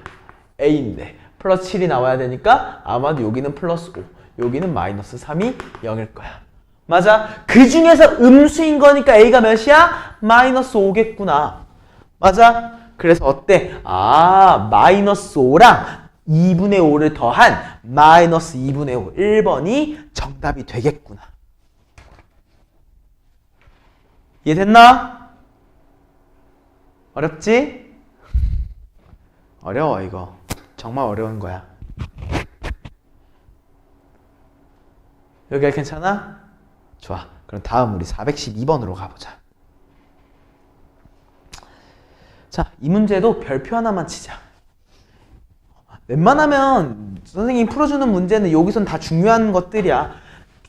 a인데 플러스 7이 나와야 되니까 아마도 여기는 플러스 5, 여기는 마이너스 3이 0일 거야. 맞아? 그 중에서 음수인 거니까 a가 몇이야? 마이너스 5겠구나. 맞아? 그래서 어때? 아, 마이너스 5랑 2분의 5를 더한 마이너스 2분의 5. 1번이 정답이 되겠구나. 이해됐나? 어렵지? 어려워 이거. 정말 어려운 거야. 여기가 괜찮아? 좋아. 그럼 다음 우리 412번으로 가보자. 자, 이 문제도 별표 하나만 치자. 웬만하면 선생님이 풀어주는 문제는 여기선 다 중요한 것들이야.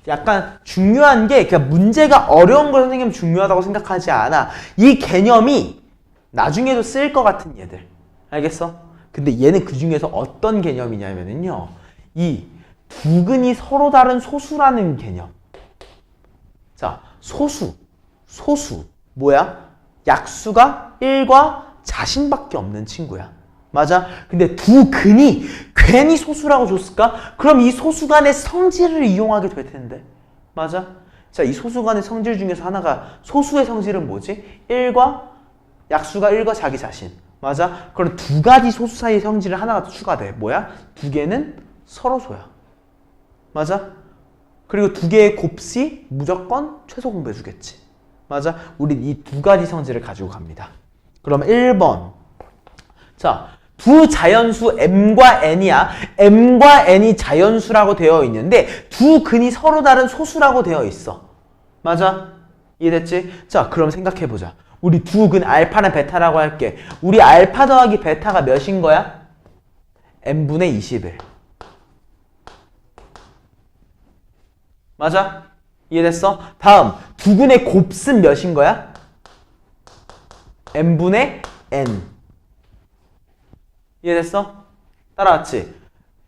약간 중요한 게 그냥 문제가 어려운 걸 선생님은 중요하다고 생각하지 않아. 이 개념이 나중에도 쓸 것 같은 얘들. 알겠어? 근데 얘는 그 중에서 어떤 개념이냐면요. 이 두 근이 서로 다른 소수라는 개념. 자, 소수. 뭐야? 약수가 1과 자신밖에 없는 친구야. 맞아? 근데 두 근이 괜히 소수라고 줬을까? 그럼 이 소수 간의 성질을 이용하게 될 텐데. 맞아? 자, 이 소수 간의 성질 중에서 하나가, 소수의 성질은 뭐지? 1과, 약수가 1과 자기 자신. 맞아? 그럼 두 가지 소수 사이의 성질을 하나가 더 추가돼. 뭐야? 두 개는 서로 소야. 맞아? 그리고 두 개의 곱씨 무조건 최소 공배주겠지. 맞아? 우린 이 두 가지 성질을 가지고 갑니다. 그러면 1번. 자, 두 자연수 m과 n이야. m과 n이 자연수라고 되어 있는데 두 근이 서로 다른 소수라고 되어 있어. 맞아? 이해됐지? 자, 그럼 생각해보자. 우리 두 근 알파랑 베타라고 할게. 우리 알파 더하기 베타가 몇인 거야? n분의 21. 맞아? 이해됐어? 다음, 두 근의 곱은 몇인 거야? n분의 n. 이해됐어? 따라왔지?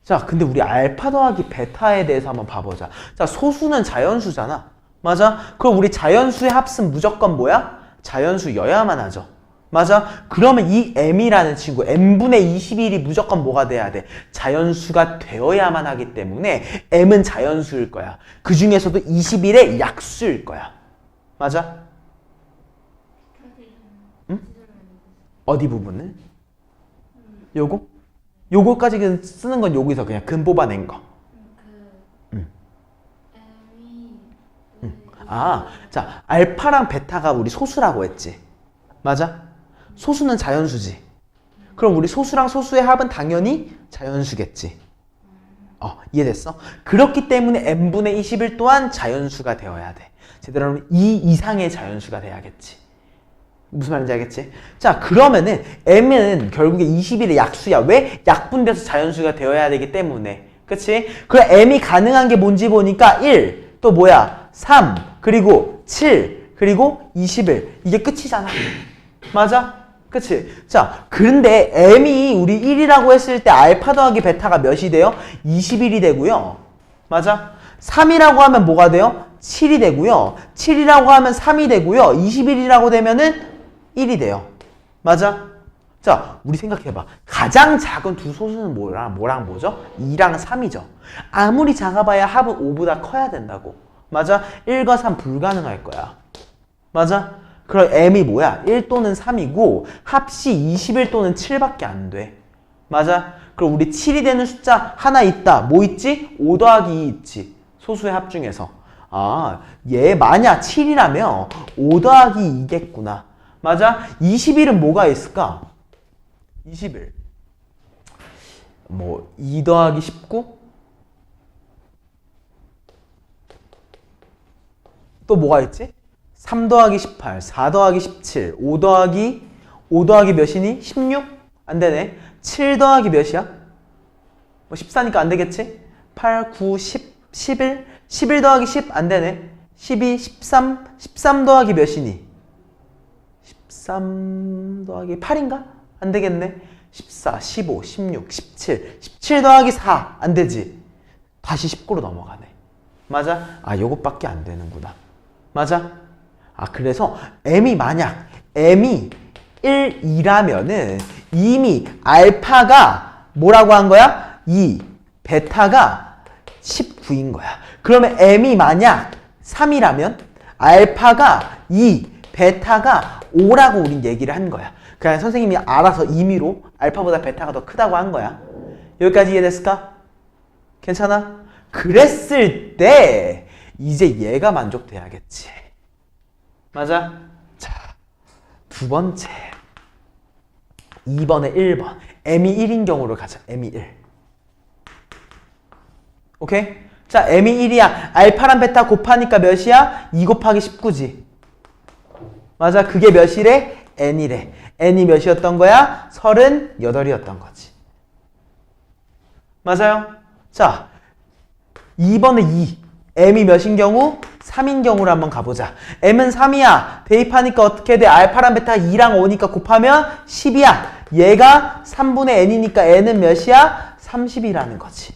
자, 근데 우리 알파 더하기 베타에 대해서 한번 봐보자. 자, 소수는 자연수잖아. 맞아? 그럼 우리 자연수의 합은 무조건 뭐야? 자연수여야만 하죠. 맞아? 그러면 이 m이라는 친구, m분의 21이 무조건 뭐가 돼야 돼? 자연수가 되어야만 하기 때문에 m은 자연수일 거야. 그 중에서도 21의 약수일 거야. 맞아? 응? 어디 부분을? 요거? 요거까지 쓰는 건 여기서 그냥 근 뽑아낸 거. 아, 자, 알파랑 베타가 우리 소수라고 했지. 맞아? 소수는 자연수지. 그럼 우리 소수랑 소수의 합은 당연히 자연수겠지. 이해됐어? 그렇기 때문에 n분의 21 또한 자연수가 되어야 돼. 제대로 하면 2 이상의 자연수가 돼야겠지. 무슨 말인지 알겠지? 자, 그러면은 m은 결국에 21의 약수야. 왜? 약분돼서 자연수가 되어야 되기 때문에. 그치? 그럼 m이 가능한 게 뭔지 보니까 1, 또 뭐야? 3, 그리고 7, 그리고 21. 이게 끝이잖아. 맞아? 그치? 자, 그런데 m이 우리 1이라고 했을 때 알파 더하기 베타가 몇이 돼요? 21이 되고요. 맞아? 3이라고 하면 뭐가 돼요? 7이 되고요. 7이라고 하면 3이 되고요. 21이라고 되면은 1이 돼요. 맞아? 자, 우리 생각해봐. 가장 작은 두 소수는 뭐랑 뭐죠? 2랑 3이죠. 아무리 작아봐야 합은 5보다 커야 된다고. 맞아? 1과 3 불가능할 거야. 맞아? 그럼 m이 뭐야? 1 또는 3이고 합시 21 또는 7밖에 안 돼. 맞아? 그럼 우리 7이 되는 숫자 하나 있다. 뭐 있지? 5 더하기 2 있지. 소수의 합 중에서. 아, 얘 만약 7이라면 5 더하기 2겠구나. 맞아? 21은 뭐가 있을까? 21. 뭐, 2 더하기 19? 또 뭐가 있지? 3 더하기 18, 4 더하기 17, 5 더하기 몇이니? 16? 안 되네. 7 더하기 몇이야? 뭐 14니까 안 되겠지? 8, 9, 10, 11, 11 더하기 10 안 되네. 12, 13, 13 더하기 몇이니? 13 더하기 8인가? 안 되겠네. 14, 15, 16, 17, 17 더하기 4 안 되지. 다시 19로 넘어가네. 맞아? 아, 요것밖에 안 되는구나. 맞아? 아, 그래서 m이 만약 m이 1, 2라면은 이미 알파가 뭐라고 한 거야? 2, 베타가 19인 거야. 그러면 m이 만약 3이라면 알파가 2, 베타가 5라고 우린 얘기를 한 거야. 그냥 선생님이 알아서 임의로 알파보다 베타가 더 크다고 한 거야. 여기까지 이해됐을까? 괜찮아? 그랬을 때 이제 얘가 만족돼야겠지. 맞아? 자, 두 번째 2번에 1번 m이 1인 경우로 가자. m이 1. 오케이? 자, m이 1이야. 알파랑 베타 곱하니까 몇이야? 2 곱하기 19지. 맞아? 그게 몇이래? n이래. n이 몇이었던 거야? 38이었던 거지. 맞아요? 자, 2번에 2. m이 몇인 경우? 3인 경우로 한번 가보자. m은 3이야. 대입하니까 어떻게 돼? 알파랑 베타 2랑 5니까 곱하면 10이야. 얘가 3분의 n이니까 n은 몇이야? 30이라는 거지.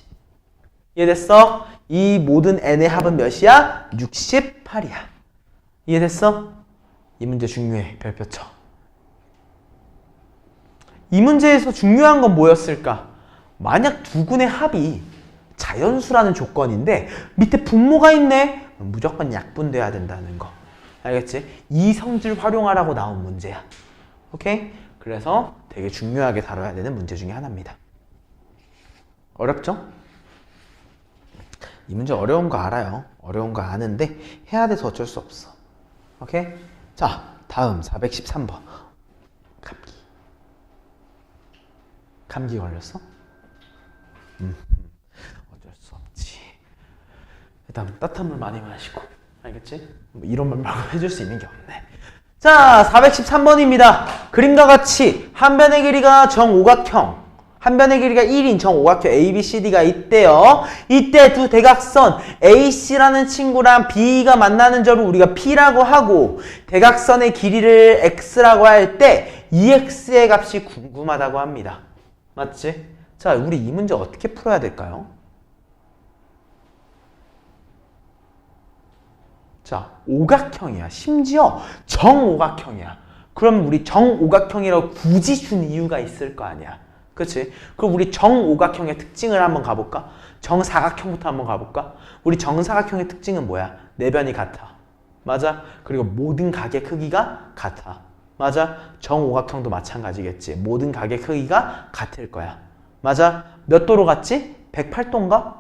이해됐어? 이 모든 n의 합은 몇이야? 68이야. 이해됐어? 이 문제 중요해. 별표 쳐. 이 문제에서 중요한 건 뭐였을까? 만약 두 군의 합이 자연수라는 조건인데 밑에 분모가 있네? 무조건 약분돼야 된다는 거. 알겠지? 이 성질 활용하라고 나온 문제야. 오케이? 그래서 되게 중요하게 다뤄야 되는 문제 중에 하나입니다. 어렵죠? 이 문제 어려운 거 알아요. 어려운 거 아는데 해야 돼서 어쩔 수 없어. 오케이? 자, 다음 413번. 감기 걸렸어? 어쩔 수 없지. 일단 따뜻한 물 많이 마시고. 알겠지? 뭐 이런 말 말고 해줄 수 있는 게 없네. 자, 413번입니다. 그림과 같이 한 변의 길이가 정오각형, 한 변의 길이가 1인 정오각형 ABCD가 있대요. 이때 두 대각선 AC라는 친구랑 B가 만나는 점을 우리가 P라고 하고 대각선의 길이를 X라고 할 때 EX의 값이 궁금하다고 합니다. 맞지? 자, 우리 이 문제 어떻게 풀어야 될까요? 자, 오각형이야. 심지어 정오각형이야. 그럼 우리 정오각형이라고 굳이 준 이유가 있을 거 아니야. 그치? 그럼 우리 정오각형의 특징을 한번 가볼까? 정사각형부터 한번 가볼까? 우리 정사각형의 특징은 뭐야? 내변이 같아. 맞아? 그리고 모든 각의 크기가 같아. 맞아? 정오각형도 마찬가지겠지. 모든 각의 크기가 같을 거야. 맞아? 몇 도로 같지? 108도인가?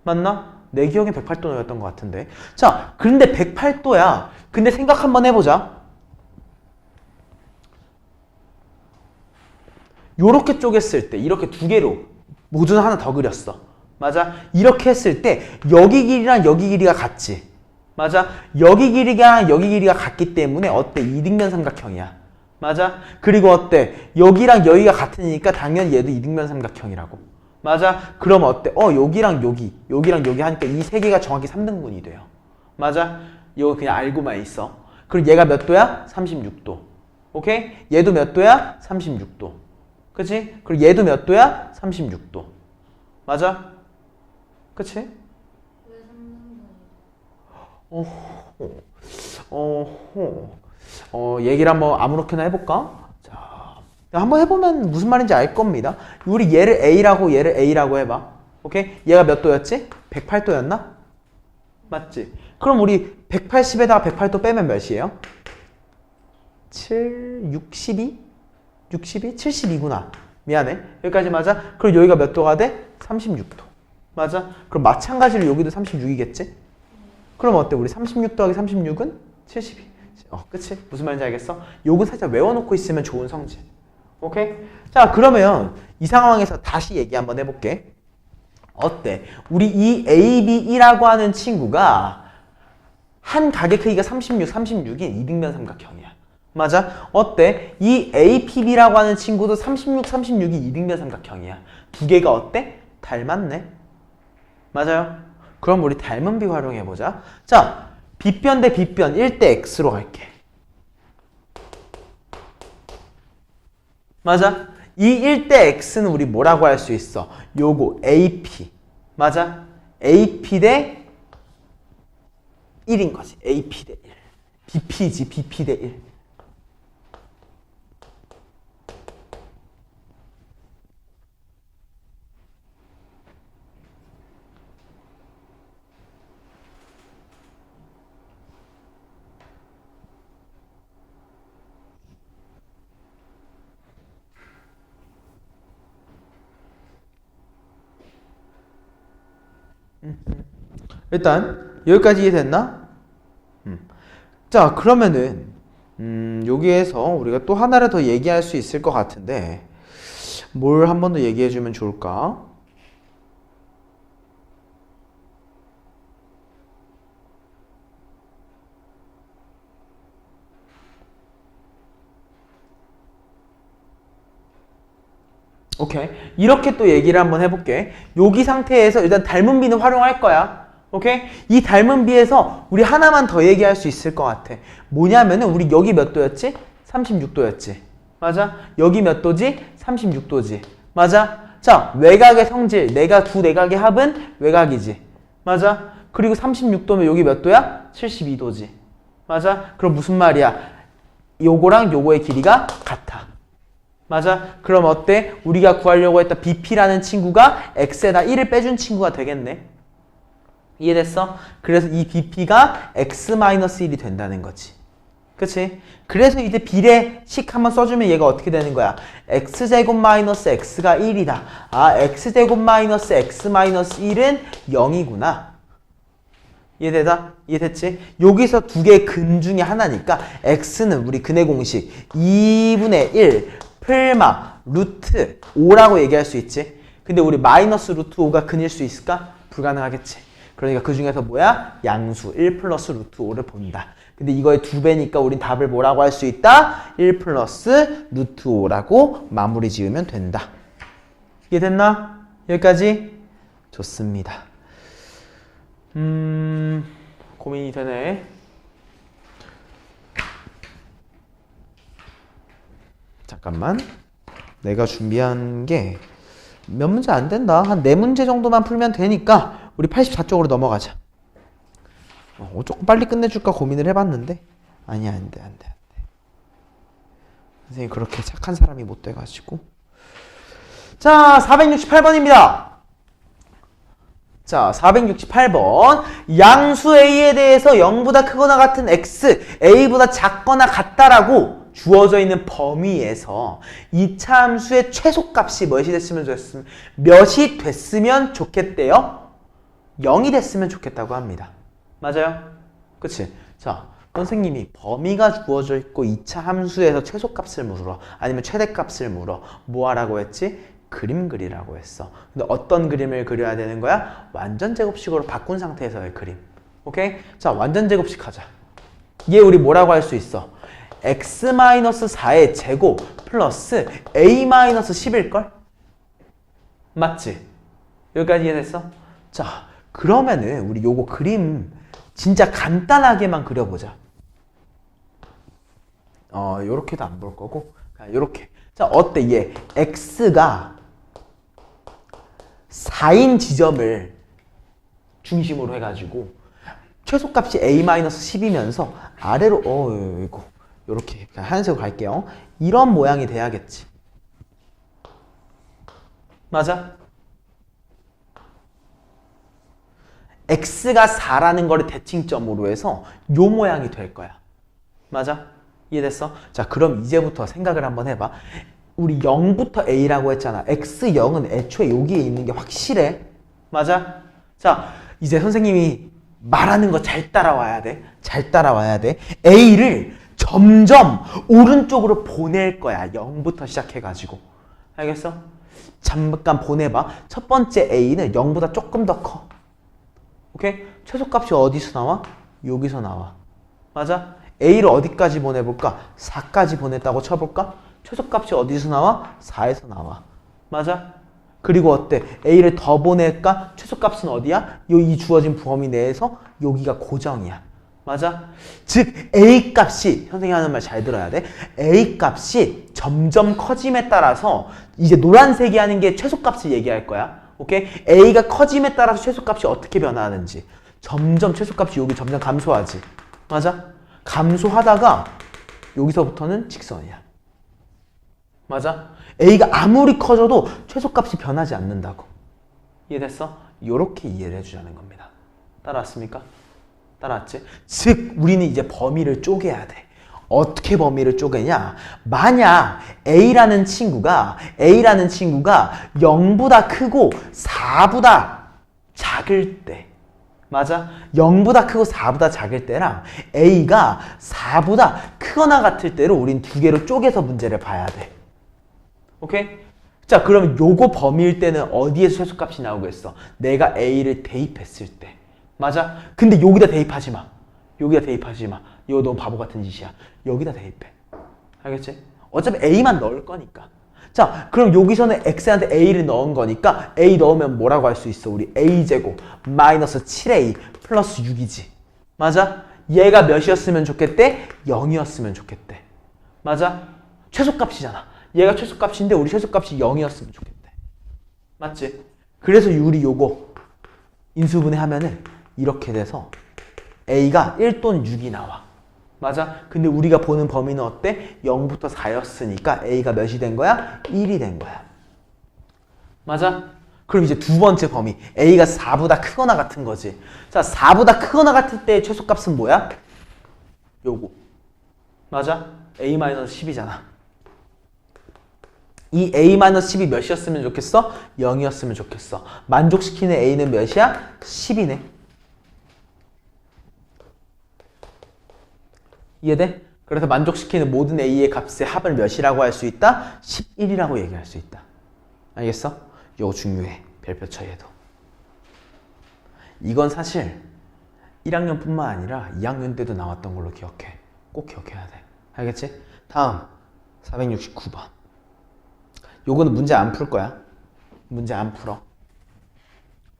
맞나? 내 기억엔 108도였던 것 같은데. 자, 그런데 108도야. 근데 생각 한번 해보자. 요렇게 쪼갰을 때, 이렇게 두 개로 모두는 하나 더 그렸어. 맞아? 이렇게 했을 때 여기 길이랑 여기 길이가 같지. 맞아? 여기 길이가 여기 길이가 같기 때문에 어때? 이등변 삼각형이야. 맞아? 그리고 어때? 여기랑 여기가 같으니까 당연히 얘도 이등변 삼각형이라고. 맞아? 그럼 어때? 여기랑 여기랑 여기 하니까 이 세 개가 정확히 3등분이 돼요. 맞아? 이거 그냥 알고만 있어. 그리고 얘가 몇 도야? 36도. 오케이? 얘도 몇 도야? 36도. 그치? 그리고 얘도 몇 도야? 36도. 맞아? 그치? 왜 3등분이죠? 얘기를 한번 아무렇게나 해볼까? 자, 한번 해보면 무슨 말인지 알 겁니다. 우리 얘를 A라고 해봐. 오케이? 얘가 몇 도였지? 108도였나? 맞지? 그럼 우리 180에다가 108도 빼면 몇이에요? 62? 72구나. 미안해. 여기까지 맞아? 그럼 여기가 몇 도가 돼? 36도. 맞아? 그럼 마찬가지로 여기도 36이겠지? 그럼 어때? 우리 36 더하기 36은 72. 그치? 무슨 말인지 알겠어? 요건 살짝 외워놓고 있으면 좋은 성질. 오케이? 자, 그러면 이 상황에서 다시 얘기 한번 해볼게. 어때? 우리 이 ABE라고 하는 친구가 한 가게 크기가 36인 이등변 삼각형이야. 맞아? 어때? 이 APB라고 하는 친구도 36이 이등변 삼각형이야. 두 개가 어때? 닮았네. 맞아요? 그럼 우리 닮은 비 활용해보자. 자, B변 대 B변 1대 X로 갈게. 맞아? 이 1대 X는 우리 뭐라고 할 수 있어? 요거 AP. 맞아? AP 대 1인 거지. AP 대 1. BP지, BP 대 1. 일단 여기까지 이해됐나? 자, 그러면은 여기에서 우리가 또 하나를 더 얘기할 수 있을 것 같은데 뭘 한 번 더 얘기해 주면 좋을까? 오케이. 이렇게 또 얘기를 한번 해볼게. 여기 상태에서 일단 닮은 비는 활용할 거야. 오케이? 이 닮은 비에서 우리 하나만 더 얘기할 수 있을 것 같아. 뭐냐면은 우리 여기 몇 도였지? 36도였지. 맞아? 여기 몇 도지? 36도지. 맞아? 자, 외곽의 성질. 두 내각의 합은 외곽이지. 맞아? 그리고 36도면 여기 몇 도야? 72도지. 맞아? 그럼 무슨 말이야? 요거랑 요거의 길이가 같아. 맞아? 그럼 어때? 우리가 구하려고 했던 BP라는 친구가 X에다 1을 빼준 친구가 되겠네. 이해됐어? 그래서 이 BP가 X-1이 된다는 거지. 그치? 그래서 이제 비례식 한번 써주면 얘가 어떻게 되는 거야? X제곱 마이너스 X가 1이다. 아, X제곱 마이너스 X 마이너스 1은 0이구나. 이해됐지? 여기서 두 개의 근 중에 하나니까 X는 우리 근의 공식 2분의 1 풀마 루트 5라고 얘기할 수 있지. 근데 우리 마이너스 루트 5가 근일 수 있을까? 불가능하겠지. 그러니까 그 중에서 뭐야? 양수 1 플러스 루트 5를 본다. 근데 이거의 2배니까 우린 답을 뭐라고 할 수 있다? 1 플러스 루트 5라고 마무리 지으면 된다. 이해됐나? 여기까지? 좋습니다. 고민이 되네. 잠깐만. 내가 준비한 게 몇 문제 안 된다. 한 4문제 정도만 풀면 되니까 우리 84쪽으로 넘어가자. 조금 빨리 끝내줄까 고민을 해봤는데 아니야, 안 돼. 선생님 그렇게 착한 사람이 못 돼가지고. 자, 468번입니다. 자, 468번. 양수 A에 대해서 0보다 크거나 같은 X, A보다 작거나 같다라고 주어져 있는 범위에서 2차 함수의 최소값이 몇이 됐으면 좋겠대요? 0이 됐으면 좋겠다고 합니다. 맞아요? 그치? 자, 선생님이 범위가 주어져 있고 2차 함수에서 최소값을 물어. 아니면 최대값을 물어. 뭐 하라고 했지? 그림 그리라고 했어. 근데 어떤 그림을 그려야 되는 거야? 완전 제곱식으로 바꾼 상태에서의 그림. 오케이? 자, 완전 제곱식 하자. 얘 우리 뭐라고 할 수 있어? x-4의 제곱 플러스 a-10일걸? 맞지? 여기까지 이해됐어? 자, 그러면은 우리 요거 그림 진짜 간단하게만 그려보자. 요렇게도 안 볼 거고 그냥 요렇게. 자, 어때? 얘 x가 4인 지점을 중심으로 해가지고 최소값이 a-10이면서 아래로 이거 요렇게 하얀색으로 갈게요. 이런 모양이 돼야겠지. 맞아? x가 4라는 거를 대칭점으로 해서 요 모양이 될 거야. 맞아? 이해됐어? 자, 그럼 이제부터 생각을 한번 해봐. 우리 0부터 a라고 했잖아. x0은 애초에 여기에 있는 게 확실해. 맞아? 자, 이제 선생님이 말하는 거 잘 따라와야 돼. 잘 따라와야 돼. a를 점점 오른쪽으로 보낼 거야. 0부터 시작해가지고. 알겠어? 잠깐 보내봐. 첫 번째 a는 0보다 조금 더 커. 오케이? 최소값이 어디서 나와? 여기서 나와. 맞아? a를 어디까지 보내볼까? 4까지 보냈다고 쳐볼까? 최소값이 어디서 나와? 4에서 나와. 맞아? 그리고 어때? a를 더 보낼까? 최소값은 어디야? 이 주어진 범위 내에서 여기가 고정이야. 맞아? 즉 a 값이, 선생님이 하는 말 잘 들어야 돼. a 값이 점점 커짐에 따라서 이제 노란색이 하는 게 최소값을 얘기할 거야. 오케이? a가 커짐에 따라서 최소값이 어떻게 변화하는지. 점점 최소값이 여기 점점 감소하지. 맞아? 감소하다가 여기서부터는 직선이야. 맞아? a가 아무리 커져도 최소값이 변하지 않는다고. 이해됐어? 요렇게 이해를 해주자는 겁니다. 따라왔습니까? 따라왔지? 즉 우리는 이제 범위를 쪼개야 돼. 어떻게 범위를 쪼개냐? 만약 a라는 친구가 0보다 크고 4보다 작을 때, 맞아? 0보다 크고 4보다 작을 때랑 a가 4보다 크거나 같을 때로 우린 두 개로 쪼개서 문제를 봐야 돼. 오케이? 자, 그러면 요거 범위일 때는 어디에서 최소값이 나오겠어? 내가 a를 대입했을 때. 맞아? 근데 여기다 대입하지 마. 여기다 대입하지 마. 이거 너무 바보 같은 짓이야. 여기다 대입해. 알겠지? 어차피 a만 넣을 거니까. 자, 그럼 여기서는 x한테 a를 넣은 거니까 a 넣으면 뭐라고 할 수 있어? 우리 a제곱 마이너스 7a 플러스 6이지. 맞아? 얘가 몇이었으면 좋겠대? 0이었으면 좋겠대. 맞아? 최소값이잖아. 얘가 최소값인데 우리 최소값이 0이었으면 좋겠대. 맞지? 그래서 우리 요거 인수분해 하면은 이렇게 돼서 a가 1 또는 6이 나와. 맞아? 근데 우리가 보는 범위는 어때? 0부터 4였으니까 a가 몇이 된 거야? 1이 된 거야. 맞아? 그럼 이제 두 번째 범위 a가 4보다 크거나 같은 거지. 자, 4보다 크거나 같을 때의 최소값은 뭐야? 요거. 맞아? a-10이잖아. 이 a-10이 몇이었으면 좋겠어? 0이었으면 좋겠어. 만족시키는 a는 몇이야? 10이네. 이해돼? 그래서 만족시키는 모든 a의 값의 합을 몇이라고 할 수 있다? 11이라고 얘기할 수 있다. 알겠어? 이거 중요해. 별표 처리에도. 이건 사실 1학년뿐만 아니라 2학년 때도 나왔던 걸로 기억해. 꼭 기억해야 돼. 알겠지? 다음 469번. 요거는 문제 안 풀 거야. 문제 안 풀어.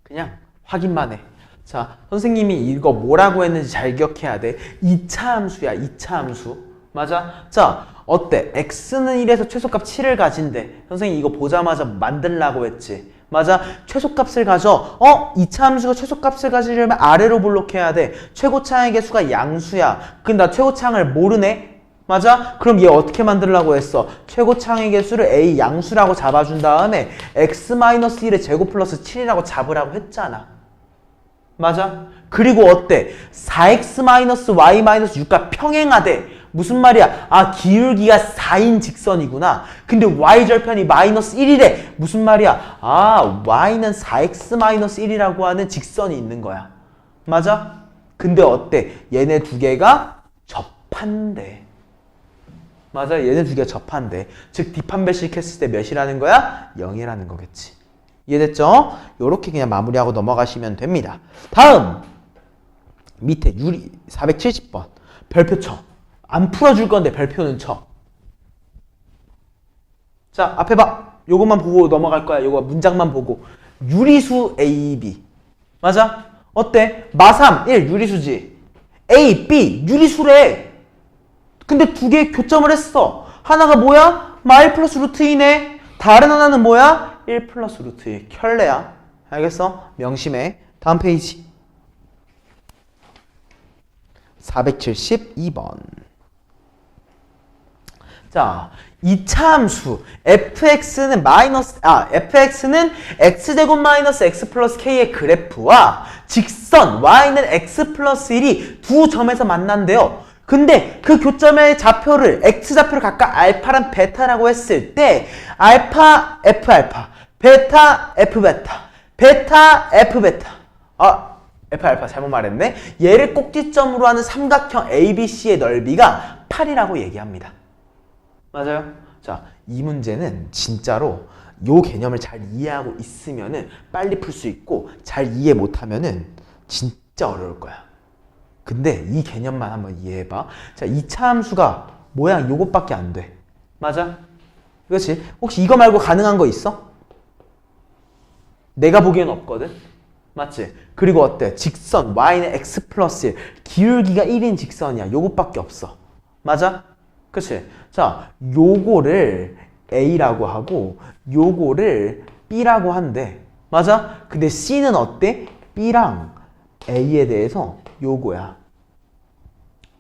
그냥 확인만 해. 자, 선생님이 이거 뭐라고 했는지 잘 기억해야 돼. 2차 함수야, 2차 함수. 맞아? 자, 어때? x는 1에서 최소값 7을 가진대. 선생님 이거 보자마자 만들라고 했지. 맞아? 최소값을 가져. 2차 함수가 최소값을 가지려면 아래로 블록해야 돼. 최고차항의 개수가 양수야. 근데 나 최고차항을 모르네? 맞아? 그럼 얘 어떻게 만들려고 했어? 최고차항의 개수를 a 양수라고 잡아준 다음에 x-1의 제곱 플러스 7이라고 잡으라고 했잖아. 맞아? 그리고 어때? 4x-y-6과 평행하대. 무슨 말이야? 아, 기울기가 4인 직선이구나. 근데 y절편이 마이너스 1이래. 무슨 말이야? 아, y는 4x-1이라고 하는 직선이 있는 거야. 맞아? 근데 어때? 얘네 두 개가 접한대. 맞아? 얘네 두 개가 접한대. 즉 뒷판별식 했을 때 몇이라는 거야? 0이라는 거겠지. 이해됐죠? 요렇게 그냥 마무리하고 넘어가시면 됩니다. 다음 밑에 유리 470번 별표 쳐. 안 풀어줄 건데 별표는 쳐. 자, 앞에 봐. 요것만 보고 넘어갈 거야. 요거 문장만 보고. 유리수 A, B. 맞아? 어때? 마3, 1 유리수지. A, B 유리수래. 근데 두 개 교점을 했어. 하나가 뭐야? 마1 플러스 루트 2네. 다른 하나는 뭐야? 1 플러스 루트 2. 켤레야. 알겠어? 명심해. 다음 페이지. 472번. 자, 이차 함수 fx는 fx는 x제곱 마이너스 x 플러스 k의 그래프와 직선 y는 x 플러스 1이 두 점에서 만난대요. 근데 그 교점의 좌표를 x좌표를 각각 알파랑 베타라고 했을 때 알파 f 알파, 베타 f 베타, 베타 f 베타. f 알파 잘못 말했네. 얘를 꼭지점으로 하는 삼각형 ABC의 넓이가 8이라고 얘기합니다. 맞아요? 자, 이 문제는 진짜로 요 개념을 잘 이해하고 있으면은 빨리 풀 수 있고 잘 이해 못하면은 진짜 어려울 거야. 근데 이 개념만 한번 이해해봐. 자, 2차 함수가 모양 요것밖에 안 돼. 맞아? 그렇지? 혹시 이거 말고 가능한 거 있어? 내가 보기엔 없거든? 맞지? 그리고 어때? 직선 y는 x 플러스 1 기울기가 1인 직선이야. 요것밖에 없어. 맞아? 그치? 자, 요거를 A라고 하고 요거를 B라고 한대. 맞아? 근데 C는 어때? B랑 A에 대해서 요거야.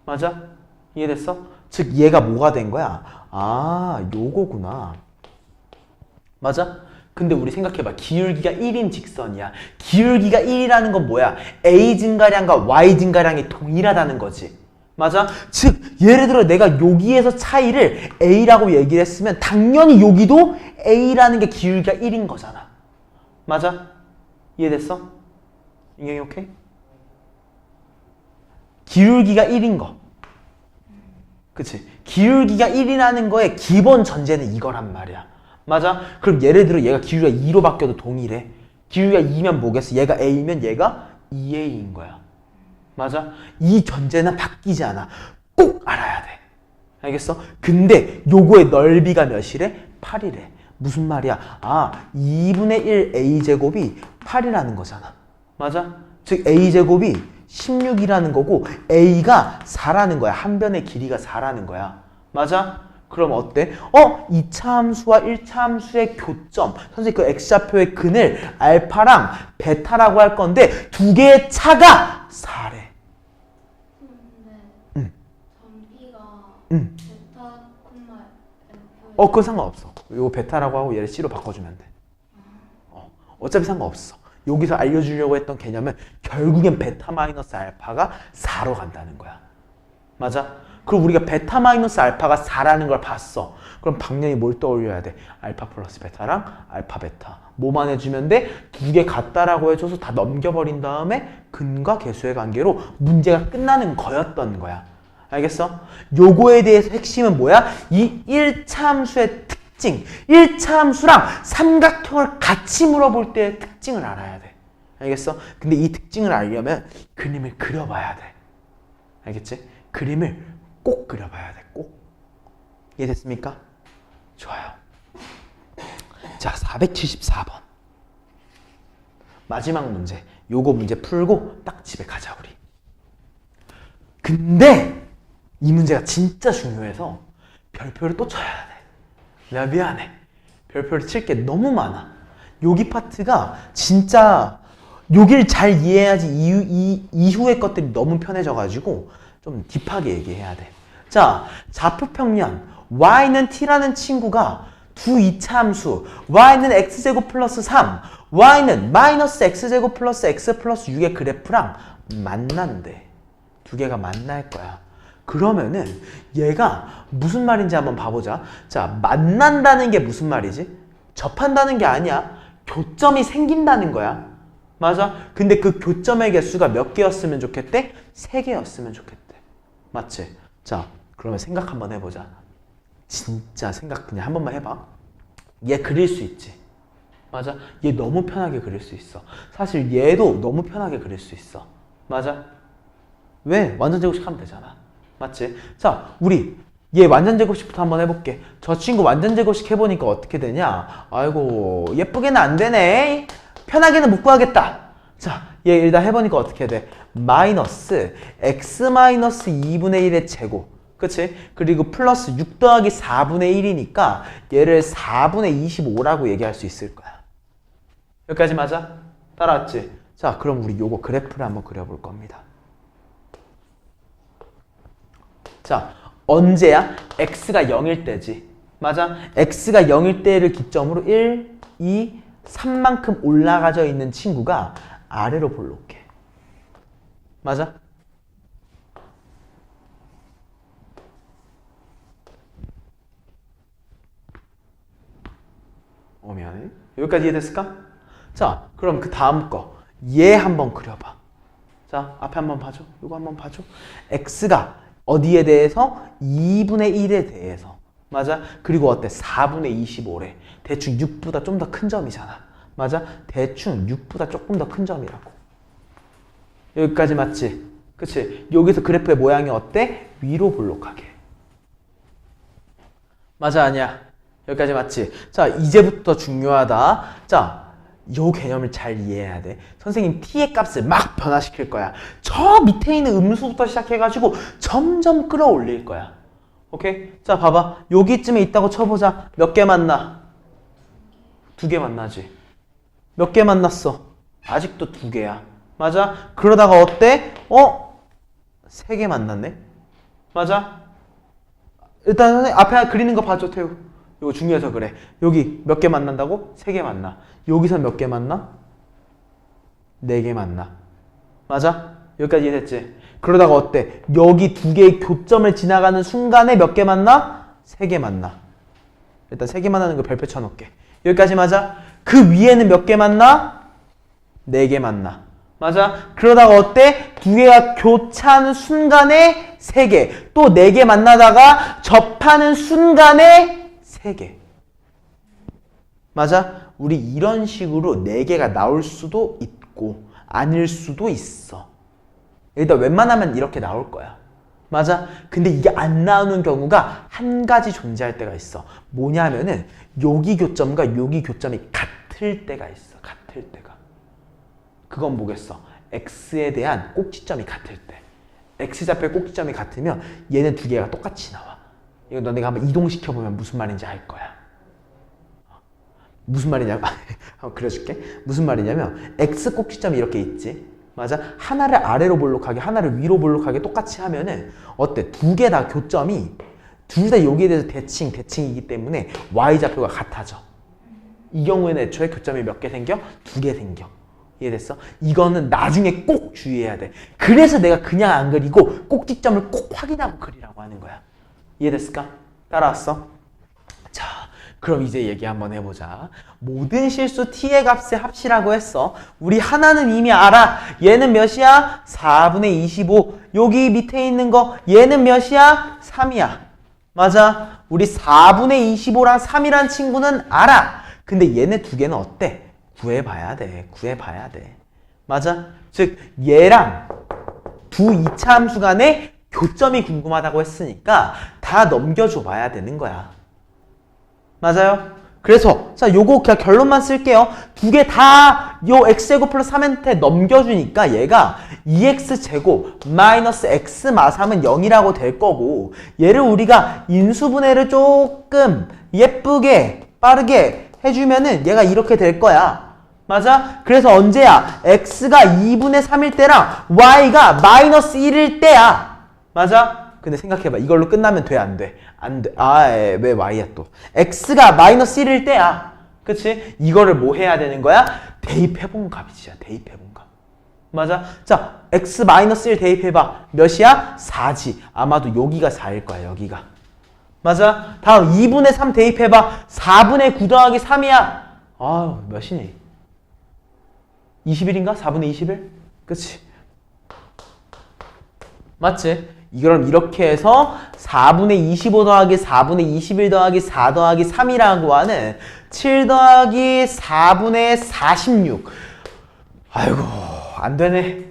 맞아? 이해됐어? 즉 얘가 뭐가 된 거야? 요거구나. 맞아? 근데 우리 생각해봐. 기울기가 1인 직선이야. 기울기가 1이라는 건 뭐야? A 증가량과 Y 증가량이 동일하다는 거지. 맞아? 즉 예를 들어 내가 여기에서 차이를 A라고 얘기를 했으면 당연히 여기도 A라는 게 기울기가 1인 거잖아. 맞아? 이해됐어? 인경이 오케이? 기울기가 1인 거. 그치? 기울기가 1이라는 거의 기본 전제는 이거란 말이야. 맞아? 그럼 예를 들어 얘가 기울기가 2로 바뀌어도 동일해. 기울기가 2면 뭐겠어? 얘가 A면 얘가 2A인 거야. 맞아? 이 전제는 바뀌지 않아. 꼭 알아야 돼. 알겠어? 근데 요거의 넓이가 몇이래? 8이래. 무슨 말이야? 2분의 1 A제곱이 8이라는 거잖아. 맞아? 즉 A제곱이 16이라는 거고 A가 4라는 거야. 한 변의 길이가 4라는 거야. 맞아? 그럼 어때? 2차 함수와 1차 함수의 교점. 선생님 그 x좌표의 근을 알파랑 베타라고 할 건데 두 개의 차가 4래. 근데 전비가 베타 콤마 F 그건 상관없어. 이거 베타라고 하고 얘를 C로 바꿔주면 돼. 어차피 상관없어. 여기서 알려주려고 했던 개념은 결국엔 베타 마이너스 알파가 4로 간다는 거야. 맞아? 그럼 우리가 베타 마이너스 알파가 4라는 걸 봤어. 그럼 당연히 뭘 떠올려야 돼? 알파 플러스 베타랑 알파 베타. 뭐만 해주면 돼? 두 개 같다라고 해줘서 다 넘겨버린 다음에 근과 계수의 관계로 문제가 끝나는 거였던 거야. 알겠어? 요거에 대해서 핵심은 뭐야? 이 1차 함수의 특징. 1차 함수랑 삼각형을 같이 물어볼 때의 특징을 알아야 돼. 알겠어? 근데 이 특징을 알려면 그림을 그려봐야 돼. 알겠지? 그림을 꼭 그려봐야 돼. 꼭. 이해됐습니까? 좋아요. 자, 474번. 마지막 문제. 요거 문제 풀고 딱 집에 가자 우리. 근데 이 문제가 진짜 중요해서 별표를 또 쳐야 돼. 내가 미안해. 별표를 칠 게 너무 많아. 여기 파트가 진짜 여길 잘 이해해야지 이후의 것들이 너무 편해져가지고 좀 딥하게 얘기해야 돼. 자, 좌표평면 y는 t라는 친구가 두 이차 함수 y는 x제곱 플러스 3 y는 마이너스 x제곱 플러스 x 플러스 6의 그래프랑 만난대. 두 개가 만날 거야. 그러면은 얘가 무슨 말인지 한번 봐보자. 자, 만난다는 게 무슨 말이지? 접한다는 게 아니야. 교점이 생긴다는 거야. 맞아? 근데 그 교점의 개수가 몇 개였으면 좋겠대? 3개였으면 좋겠대. 맞지? 자, 그러면 생각 한번 해보자. 진짜 생각 그냥 한 번만 해봐. 얘 그릴 수 있지? 맞아? 얘 너무 편하게 그릴 수 있어. 사실 얘도 너무 편하게 그릴 수 있어. 맞아? 왜? 완전 제곱식 하면 되잖아. 맞지? 자, 우리 얘 완전 제곱식부터 한번 해볼게. 저 친구 완전 제곱식 해보니까 어떻게 되냐? 아이고, 예쁘게는 안 되네. 편하게는 못 구하겠다. 자, 얘 일단 해보니까 어떻게 돼? 마이너스 x 마이너스 2분의 1의 제곱. 그치? 그리고 플러스 6 더하기 4분의 1이니까 얘를 4분의 25라고 얘기할 수 있을 거야. 여기까지 맞아? 따라왔지? 자, 그럼 우리 요거 그래프를 한번 그려볼 겁니다. 자, 언제야? x가 0일 때지. 맞아? x가 0일 때를 기점으로 1, 2, 3만큼 올라가져 있는 친구가 아래로 볼록해. 맞아? 미안해. 여기까지 이해됐을까? 자, 그럼 그 다음 거. 얘 한번 그려봐. 자, 앞에 한번 봐줘. 이거 한번 봐줘. x가 어디에 대해서? 2분의 1에 대해서. 맞아? 그리고 어때? 4분의 25래. 대충 6보다 좀 더 큰 점이잖아. 맞아? 대충 6보다 조금 더 큰 점이라고. 여기까지 맞지? 그치? 여기서 그래프의 모양이 어때? 위로 볼록하게. 맞아, 아니야? 여기까지 맞지? 자, 이제부터 중요하다. 자, 요 개념을 잘 이해해야 돼. 선생님 t의 값을 막 변화시킬 거야. 저 밑에 있는 음수부터 시작해가지고 점점 끌어올릴 거야. 오케이? 자, 봐봐. 여기쯤에 있다고 쳐보자. 몇 개 만나? 2개 만나지. 몇 개 만났어? 아직도 2개야. 맞아? 그러다가 어때? 3개 만났네? 맞아? 일단 선생님 앞에 그리는 거 봐줘, 태우. 이거 중요해서 그래. 여기 몇 개 만난다고? 3개 만나. 여기서 몇 개 만나? 4개 만나. 맞아? 여기까지 이해됐지? 그러다가 어때? 여기 2개의 교점을 지나가는 순간에 몇 개 만나? 3개 만나. 일단 3개 만나는 거 별표 쳐놓을게. 여기까지 맞아? 그 위에는 몇 개 만나? 4개 만나. 맞아? 그러다가 어때? 2개가 교차하는 순간에 3개. 또 4개 만나다가 접하는 순간에 3개. 맞아? 우리 이런 식으로 4개가 나올 수도 있고 아닐 수도 있어. 일단 웬만하면 이렇게 나올 거야. 맞아? 근데 이게 안 나오는 경우가 한 가지 존재할 때가 있어. 뭐냐면은 여기 교점과 여기 교점이 같을 때가 있어. 같을 때가. 그건 뭐겠어? x에 대한 꼭지점이 같을 때. x좌표의 꼭지점이 같으면 얘는 2개가 똑같이 나와. 이거 너네가 한번 이동시켜보면 무슨 말인지 알 거야. 무슨 말이냐면 한번 그려줄게. 무슨 말이냐면 x 꼭지점이 이렇게 있지. 맞아? 하나를 아래로 볼록하게 하나를 위로 볼록하게 똑같이 하면은 어때? 2개 다 교점이 둘 다 여기에 대해서 대칭이기 때문에 y좌표가 같아져. 이 경우에는 애초에 교점이 몇 개 생겨? 2개 생겨. 이해됐어? 이거는 나중에 꼭 주의해야 돼. 그래서 내가 그냥 안 그리고 꼭지점을 꼭 확인하고 그리라고 하는 거야. 이해됐을까? 따라왔어? 자, 그럼 이제 얘기 한번 해보자. 모든 실수 t의 값의 합치라고 했어. 우리 하나는 이미 알아. 얘는 몇이야? 4분의 25. 여기 밑에 있는 거 얘는 몇이야? 3이야. 맞아? 우리 4분의 25랑 3이란 친구는 알아. 근데 얘네 2개는 어때? 구해봐야 돼. 구해봐야 돼. 맞아? 즉 얘랑 두 이차 함수 간의 교점이 궁금하다고 했으니까 다 넘겨줘 봐야 되는 거야. 맞아요? 그래서 자 요거 그냥 결론만 쓸게요. 2개 다 요 x제곱 플러스 3한테 넘겨주니까 얘가 2x제곱 마이너스 x 마3은 0이라고 될 거고, 얘를 우리가 인수분해를 조금 예쁘게 빠르게 해주면은 얘가 이렇게 될 거야. 맞아? 그래서 언제야? x가 2분의 3일 때랑 y가 마이너스 1일 때야. 맞아? 근데 생각해봐. 이걸로 끝나면 돼? 안 돼? 안 돼. 왜 y야 또? x가 마이너스 1일 때야. 그치? 이거를 뭐 해야 되는 거야? 대입해본 값이지. 대입해본 값. 맞아? 자, x 마이너스 1 대입해봐. 몇이야? 4지. 아마도 여기가 4일 거야. 여기가. 맞아? 다음 2분의 3 대입해봐. 4분의 9 더하기 3이야. 아유, 몇이니? 21인가? 4분의 21? 그치? 맞지? 그럼 이렇게 해서 4분의 25 더하기 4분의 21 더하기 4 더하기 3이라고 하는 7 더하기 4분의 46. 아이고, 안 되네.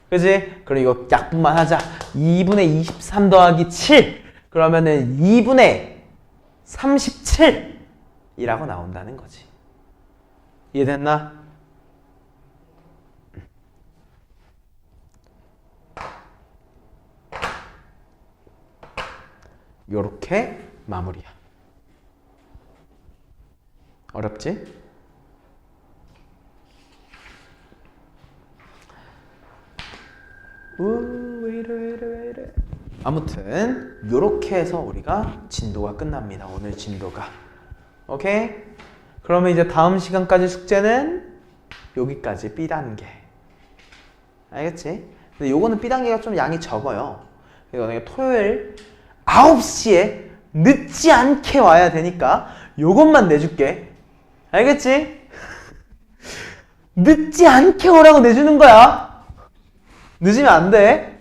그치? 그럼 이거 약분만 하자. 2분의 23 더하기 7. 그러면은 2분의 37이라고 나온다는 거지. 이해됐나? 요렇게 마무리야. 어렵지? 왜 이래. 아무튼 요렇게 해서 우리가 진도가 끝납니다. 오늘 진도가. 오케이? 그러면 이제 다음 시간까지 숙제는 여기까지 B단계. 알겠지? 근데 요거는 B단계가 좀 양이 적어요. 그래서 내가 토요일 9시에 늦지 않게 와야 되니까 요것만 내줄게. 알겠지? 늦지 않게 오라고 내주는 거야. 늦으면 안 돼.